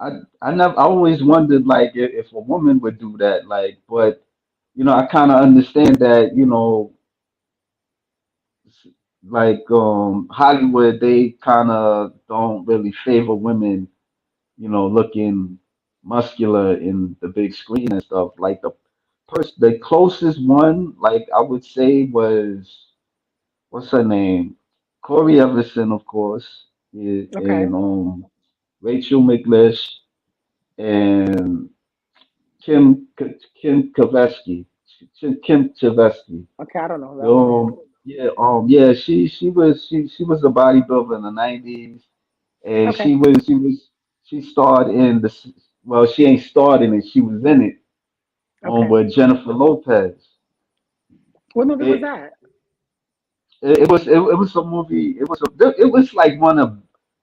I never. I always wondered like if a woman would do that. Like, but I kind of understand that. Like Hollywood, they kind of don't really favor women. Looking muscular in the big screen and stuff. Like the closest one, like I would say, was what's her name? Corey Everson, of course, Okay. and Rachel McLish and Kim Kavesky, Kim Kavesky. Okay. I don't know who that one is. Yeah, she was a bodybuilder in the '90s, and Okay. she starred in well, she ain't starred in it, she was in it Okay. with Jennifer Lopez. What movie was It that? it was a movie. It was like one of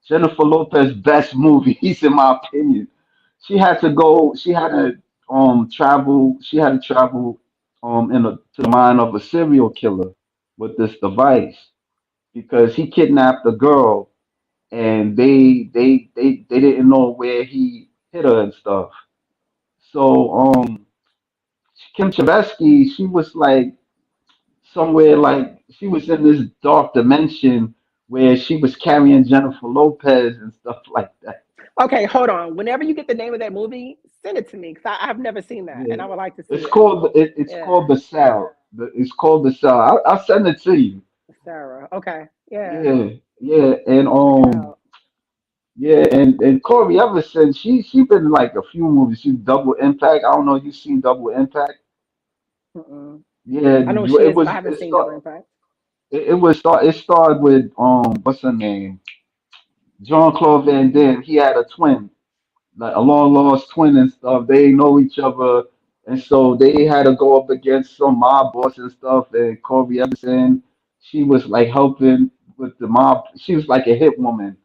Jennifer Lopez's best movies in my opinion. She had to go. She had to travel. She had to travel to the mind of a serial killer with this device because he kidnapped a girl and they didn't know where he hit her and stuff. So Kim Chbosky, she was like somewhere like she was in this dark dimension where she was carrying Jennifer Lopez and stuff like that. Okay, hold on. Whenever you get the name of that movie, send it to me because I've never seen that Yeah, and I would like to see it's it. called Yeah, the Cell. It's called the Cell. I'll send it to you. Sarah. Okay, yeah, Yeah, yeah, and I'll check it out. yeah, and Corey Everson, she been in like a few movies. She's Double Impact. I don't know. You seen Double Impact? Mm-mm. Yeah, I know who she it is, but I was haven't seen Double Impact. it started with what's her name? Jean Claude Van Damme. He had a twin, like a long lost twin and stuff. They didn't know each other, and so they had to go up against some mob boss and stuff. And Corey Everson, she was like helping with the mob. She was like a hit woman,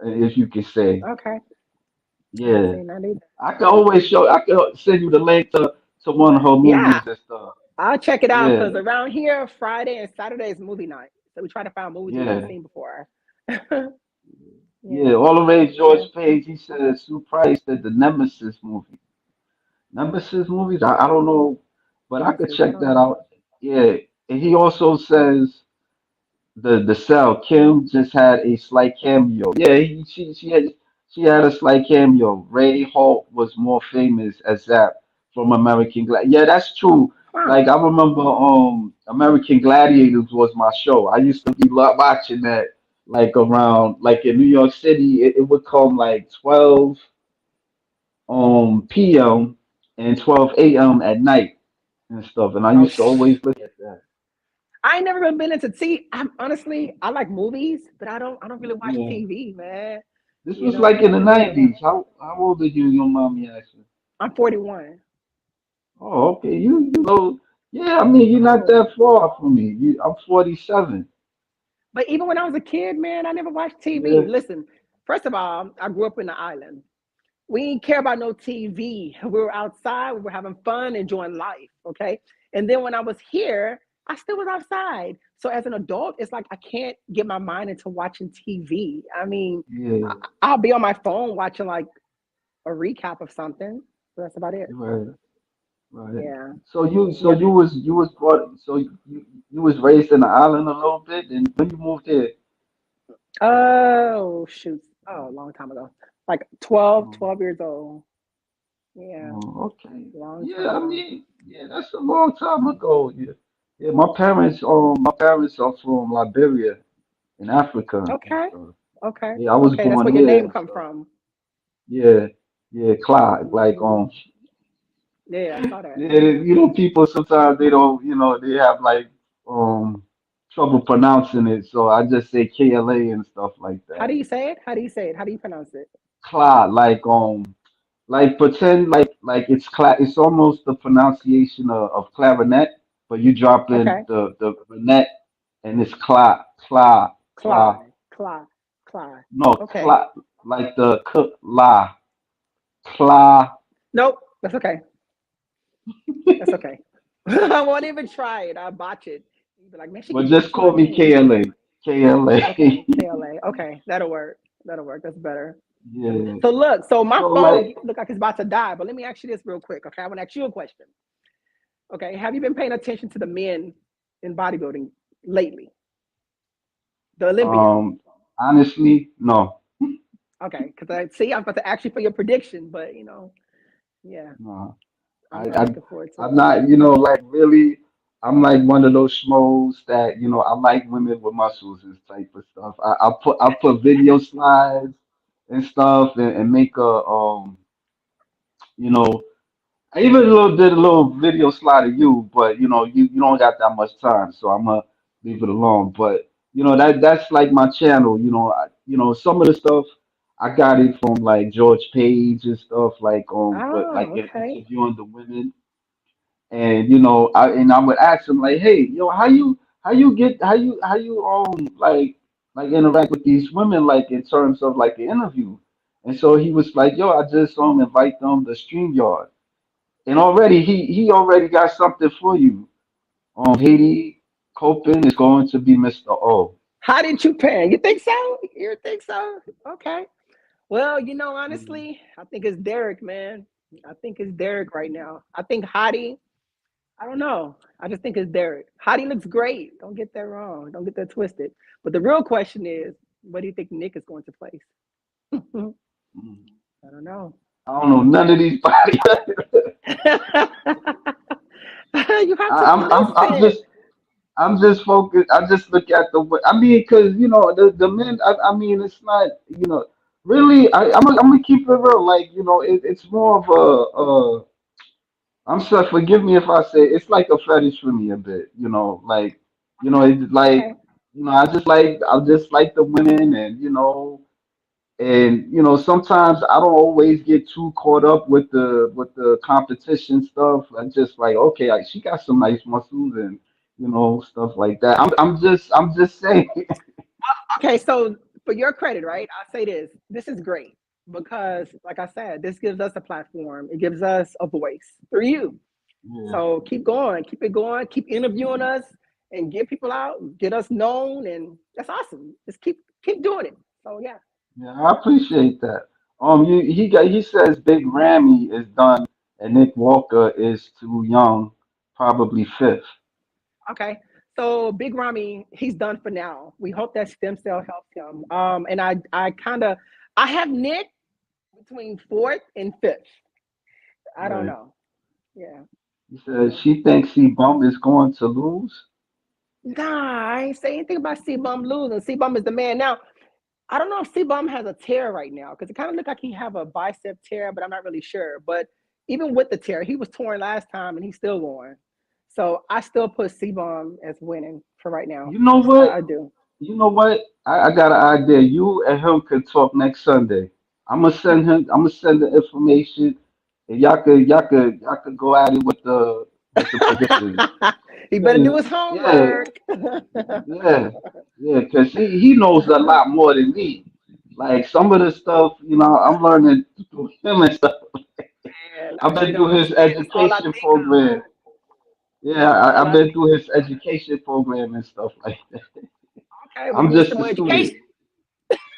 if you could say. Okay, I haven't Yeah, seen that either. I can send you the link to one of her Yeah, movies and stuff. I'll check it out Yeah, because around here, Friday and Saturday is movie night. So we try to find movies we haven't yeah, seen before. yeah. Yeah, All the way yeah. George Page. He said Sue Price did the Nemesis movie. Nemesis movies. I don't know, but I could Nemesis. I check don't that know. out. Yeah, and he also says the cell. Kim just had a slight cameo. Yeah, she had a slight cameo. Ray Holt was more famous as that from American Glad. Yeah, that's true. Huh. Like I remember, American Gladiators was my show. I used to be watching that like around like in New York City. It would come like 12 p.m. and 12 a.m. at night and stuff. And I Oh, used to always look at that. I ain't never really been into T. I'm honestly, I like movies, but I don't really watch Yeah. TV, man. This was I like in the never did that. 90s. How old are you, your mommy asking? I'm 41. Oh, okay. You know, yeah, I mean, you're I'm not old. that far from me. I'm 47. But even when I was a kid, man, I never watched TV. Yeah, Listen, first of all, I grew up in the island. We didn't care about no TV. We were outside, we were having fun, enjoying life. Okay. And then when I was here, I still was outside. So as an adult, it's like I can't get my mind into watching TV. I mean, yeah, I'll be on my phone watching like a recap of something. But that's about it. right, right. Yeah. So Yeah. you was raised in the island a little bit, and when you moved here. Oh, shoot. Oh, a long time ago. Like 12, Oh, 12 years old. Yeah. okay. Long Yeah, time I ago. mean, yeah, that's a long time ago. Yeah, yeah. My parents are from Liberia in Africa and Okay. stuff. Okay. Yeah, I was Okay. That's born where your here name and come stuff. from. Yeah, yeah, Clyde. Like Mm, yeah, I saw that. yeah, people sometimes they don't, they have like um trouble pronouncing it, so I just say KLA and stuff like How that. do you say it? How do you say it? How do you pronounce it? Cla, like pretend like it's almost the pronunciation of clarinet, but you drop in Okay. the net and it's cla. Clyde. Clyde. Clyde. No, Okay. like the la, cla. Nope. That's okay. That's okay. I won't even try it. I'll botch it. You'd be like, man, she But keep just botching my call me name. KLA. KLA. Okay. KLA. Okay. That'll work. That'll work. That's better. Yeah. So look, so my So phone like, look like it's about to die, but let me ask you this real quick. Okay. I want to ask you a question. Okay. Have you been paying attention to the men in bodybuilding lately? The Olympians. um, honestly, no, Okay. Because I see I was about to ask you for your prediction, but yeah, no. I'm I looking forward to I'm it. not, like really. I'm like one of those schmoes that I like women with muscles and type of stuff. I put video slides and stuff and make you know I even did a little video slide of you, but you don't got that much time, so I'm gonna leave it alone. But that's like my channel. Some of the stuff I got it from like George Page and stuff like but like Oh, okay. interviewing the women. And I would ask him like, hey, how you like interact with these women like in terms of like an interview. And so he was like, yo, I just invite them to StreamYard. And already he already got something for you. Haiti Copin is going to be Mr. O. How did you pan? You think so? You think so? Okay. Well, Mhm. honestly, I think it's Derek, man. I think it's Derek right now. I think Hottie, I don't know. I just think it's Derek. Hottie looks great. Don't get that wrong. Don't get that twisted. But the real question is, what do you think Nick is going to place? I Mhm. don't know. I don't know none of these bodies. You have to I'm listen. just focused. I just look at I mean, because the men. I mean, it's not. Really. I'm gonna keep it real. Like it's more of a. I'm sorry. Forgive me if I say it's like a fetish for me a bit. Like Okay. it's like Okay. I just like the women, and sometimes I don't always get too caught up with the competition stuff. I'm just like, okay, she got some nice muscles and stuff like that. I'm just saying. Okay, so for your credit, right? I say this. This is great because, like I said, this gives us a platform. It gives us a voice through you. Yeah, So keep going, keep it going, keep interviewing us, and get people out, get us known, and that's awesome. Just keep doing it. So yeah. yeah, I appreciate that. He says Big Rammy is done and Nick Walker is too young, probably fifth. Okay. So Big Ramy, he's done for now. We hope that stem cell helps him. And I have Nick between fourth and fifth. I don't Right. know. Yeah. He says Yeah. she thinks C Bum is going to lose. Nah, I ain't say anything about C Bum losing. C Bum is the man now. I don't know if C Bum has a tear right now because it kind of looked like he have a bicep tear, but I'm not really sure. But even with the tear, he was torn last time and he's still going. So I still put C Bum as winning for right now. You know I what? do. You know what? I got an idea. You and him could talk next Sunday. I'm gonna send him. I'm gonna send the information, and y'all could go at it with the predictions. He better do Cause his yeah, homework. yeah, yeah. Cause he knows a lot more than me. Like some of the stuff, I'm learning through him and stuff. And I I've know you been don't through his understand. It's all I education think of. program. Yeah, It's all I've I been think through of. his education program and stuff like that. Okay, well, I'm you need just some a more education. student.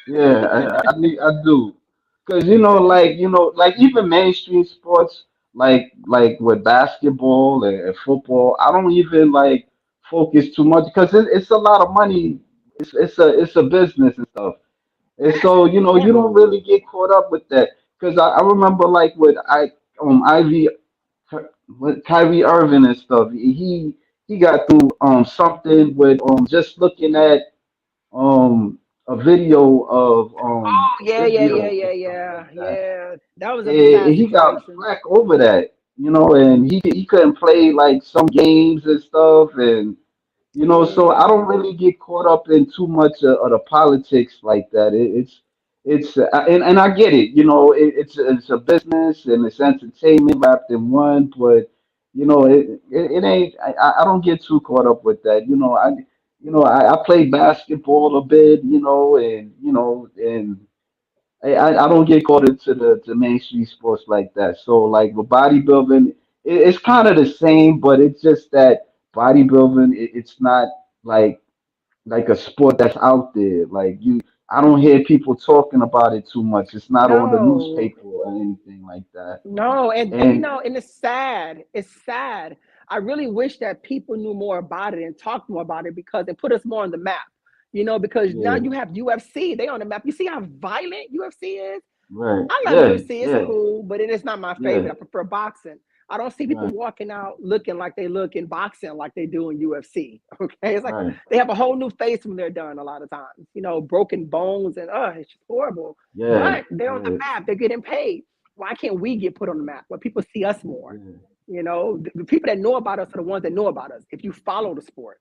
Yeah, I do. Cause like even mainstream sports, like with basketball and football, I don't even like focus too much because it's a lot of money. It's a business and stuff, and Yes. so Yeah. you don't really get caught up with that. Cause I remember like with Ivy with Kyrie Irving and stuff, he got through something with just looking at um a video of Oh, yeah, yeah, yeah, Israel and yeah, stuff like yeah, that. yeah. That was a And sad he got situation. flack over that, and he couldn't play like some games and stuff, and So Mm. I don't really get caught up in too much of the politics like that. And I get it. It's a business and it's entertainment wrapped in one, but it ain't. I don't get too caught up with that. I play basketball a bit. And I don't get caught into the mainstream sports like that. So like with bodybuilding, it's kind of the same, but it's just that bodybuilding, it's not like like a sport that's out there. I don't hear people talking about it too much. It's not on the No. newspaper or anything like that. No, and And and it's sad. It's sad. I really wish that people knew more about it and talked more about it because it put us more on the map. Because now yeah, you have UFC, they on the map. You see how violent UFC is? right, I love yeah, UFC. It's yeah, cool, but it is not my yeah, favorite. I prefer boxing. I don't see people right, walking out looking like they look in boxing like they do in UFC. Okay, it's like right, they have a whole new face when they're done. A lot of times, broken bones and it's just horrible. yeah, But they're on the yeah, map. They're getting paid. Why can't we get put on the map where people see us more? yeah, The people that know about us are the ones that know about us. If you follow the sport,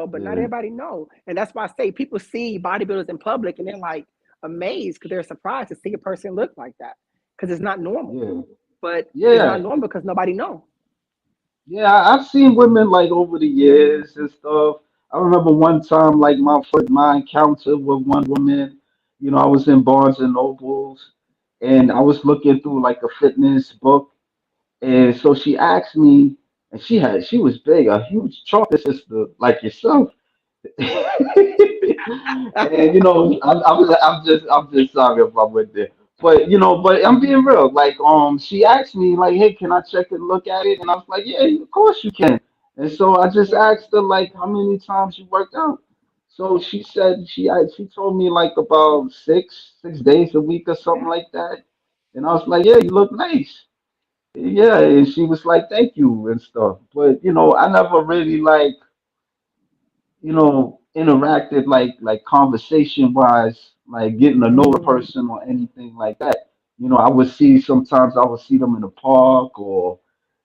but not yeah, everybody know. And that's why I say people see bodybuilders in public and they're like amazed because they're surprised to see a person look like that because it's not normal. yeah, But it's yeah. not normal because nobody know. Yeah, I've seen women like over the years and stuff. I remember one time, like my encounter with one woman. I was in Barnes and Nobles, and I was looking through like a fitness book, and so she asked me, and she was big, a huge chocolate sister like yourself. And I'm just sorry if I went there, but I'm being real. Like, she asked me like, hey, can I check and look at it? And I was like, yeah, of course you can. And so I just Yeah. asked her like, how many times you worked out? So she said she told me like about six days a week or something Yeah. like that. And I was like, yeah, you look nice. Yeah, and she was like, thank you and stuff. But I never really like interacted like conversation wise, like getting to know the Mm, person or anything like that. I would see them in the park or,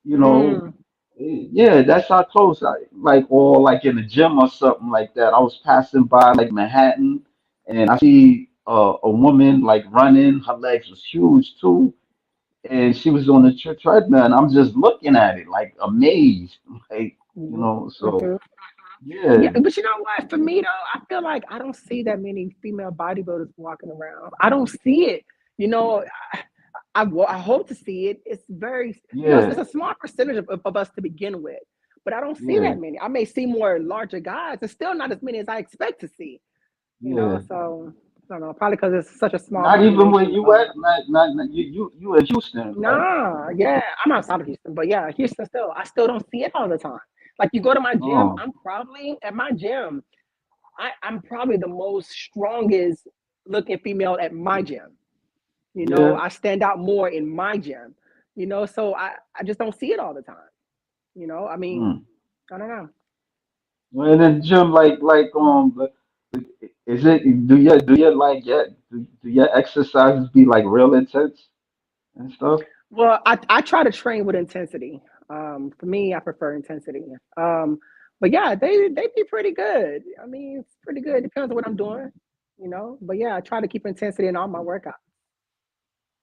you know, mm, yeah, that's how close or like in the gym or something like that. I was passing by like Manhattan and I see a woman like running, her legs was huge too. And she was on the treadmill, and I'm just looking at it, like amazed, like mhm, So mhm. yeah, Yeah, but you know what? For me though, I feel like I don't see that many female bodybuilders walking around. I don't see it. You know, I hope to see it. It's very, it's yeah, a small percentage of us to begin with, but I don't see yeah. that many. I may see more larger guys, and still not as many as I expect to see. Yeah, So I don't know, probably because it's such a small not even where population you of. at. Not you in Houston, right? Nah, yeah, I'm outside of Houston, but yeah, Houston still, I still don't see it all the time. Like you go to my gym, Oh, I'm probably at my gym. I'm probably the most strongest looking female at my gym. yeah. I stand out more in my gym. So I just don't see it all the time. I mean, Hmm. I don't know. Well, in the gym, is it? Do you do your exercises be like real intense and stuff? Well, I try to train with intensity. For me, I prefer intensity. Um, but yeah, they be pretty good. I mean, it's pretty good. Depends on what I'm doing. But yeah, I try to keep intensity in all my workouts.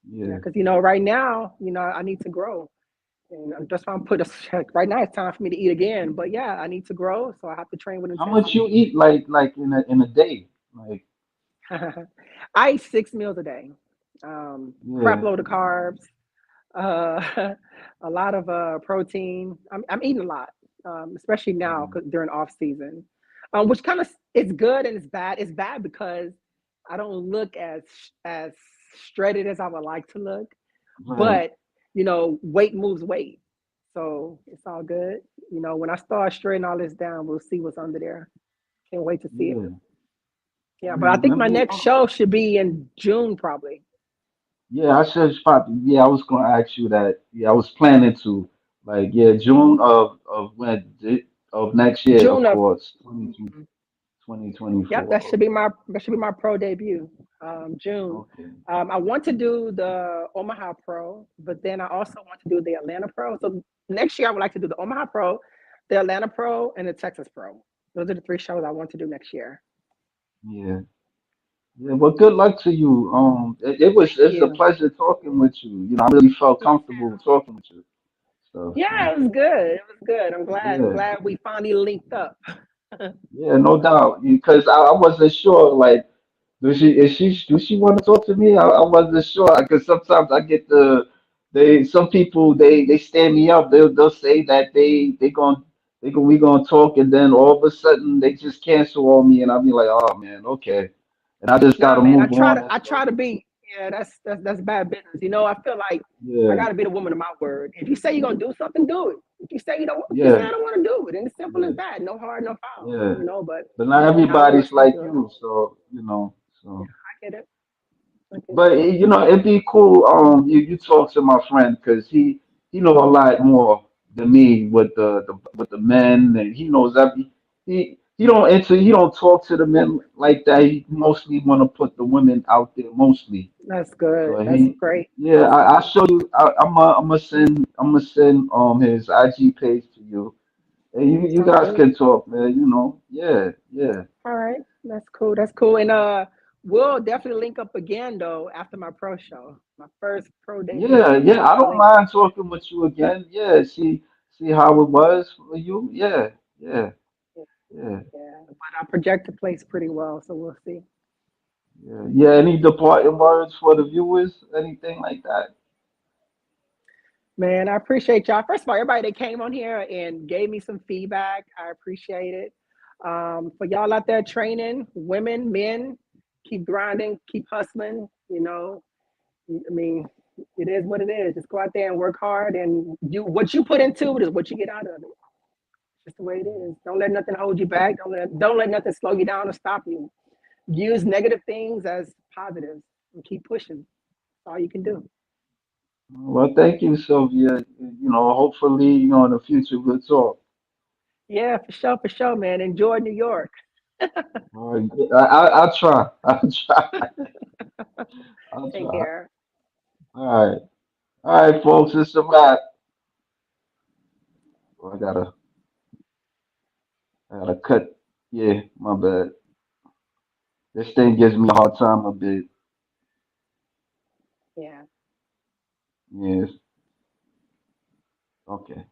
Yeah, Yeah. because right now, I need to grow. And that's why I'm put right now. It's time for me to eat again. But yeah, I need to grow, so I have to train with How much intensity. you eat like in a day? Like I eat 6 meals a day. Crap yeah. load of carbs, a lot of protein. I'm eating a lot, especially now Mm, during off season, which kind of it's good and it's bad. It's bad because I don't look as shredded as I would like to look, right. but weight moves weight, so it's all good. When I start straightening all this down, we'll see what's under there. Can't wait to see it. Yeah. Yeah, but I think Let my me. next show should be in June, probably. Yeah, I should probably. Yeah, I was going to ask you that. Yeah, I was planning to. Like, yeah, June of next year, of June of course, 2024. Yep, that should be my pro debut. June. Okay. I want to do the Omaha Pro, but then I also want to do the Atlanta Pro. So next year I would like to do the Omaha Pro, the Atlanta Pro, and the Texas Pro. Those are the three shows I want to do next year. Yeah. Yeah. Well, good luck to you. Thank It's a you. pleasure talking with you. You know, I really felt Me comfortable too. talking with you. So Yeah, it was good. It was good. I'm glad. I'm yeah. glad we finally linked up. Yeah, no doubt. Because I wasn't sure, like, does she want to talk to me? I wasn't sure because sometimes I get some people they stand me up. They'll say that we gonna talk, and then all of a sudden they just cancel on me, and I'll be like, oh man, okay, and I just Nah, gotta man, move on. I That's try all. to be. Yeah, that's bad business. You know, I feel like I Yeah, got to be the woman of my word. If you say you're gonna do something, do it. If you say you don't, if you say yeah, I don't want to do it, and it's simple as yeah, that. No hard, no foul. yeah. You know, but But not not all of us everybody's can like do it. you, so Yeah, so. I get it. I get it. But you know, it'd be cool. You talk to my friend because he know a lot more than me with the men, and he knows every he don't talk to the men like that. He mostly want to put the women out there mostly. That's good. So That's he great. yeah, I show you. I'm gonna send his IG page to you, and you Sounds guys good. can talk, man. You know, yeah, yeah. All right, that's cool. That's cool. And we'll definitely link up again though after my pro show, my first pro debut. Yeah, yeah, I We'll don't link up. mind talking with you again. Yeah, see how it was for you. Yeah, yeah, Yeah, yeah, yeah. But I project the place pretty well, so we'll see. yeah. Yeah, any departing words for the viewers? Anything like that? Man, I appreciate y'all. First of all, everybody that came on here and gave me some feedback, I appreciate it. For y'all out there training, women, men, keep grinding, keep hustling. You know, I mean, it is what it is. Just go out there and work hard, and you what you put into it is what you get out of it. Just the way it is. Don't let nothing hold you back. Don't let nothing slow you down or stop you. Use negative things as positives and keep pushing. That's all you can do. Well, thank you, Sylvia. You know, hopefully, in the future we'll talk. Yeah, for sure, man. Enjoy New York. All right, I'll try. I'll try. I'll Take try. care. All right, all right, folks. It's a wrap. Oh, I gotta cut. Yeah, my bad. This thing gives me a hard time a bit. Yeah. Yes. Okay.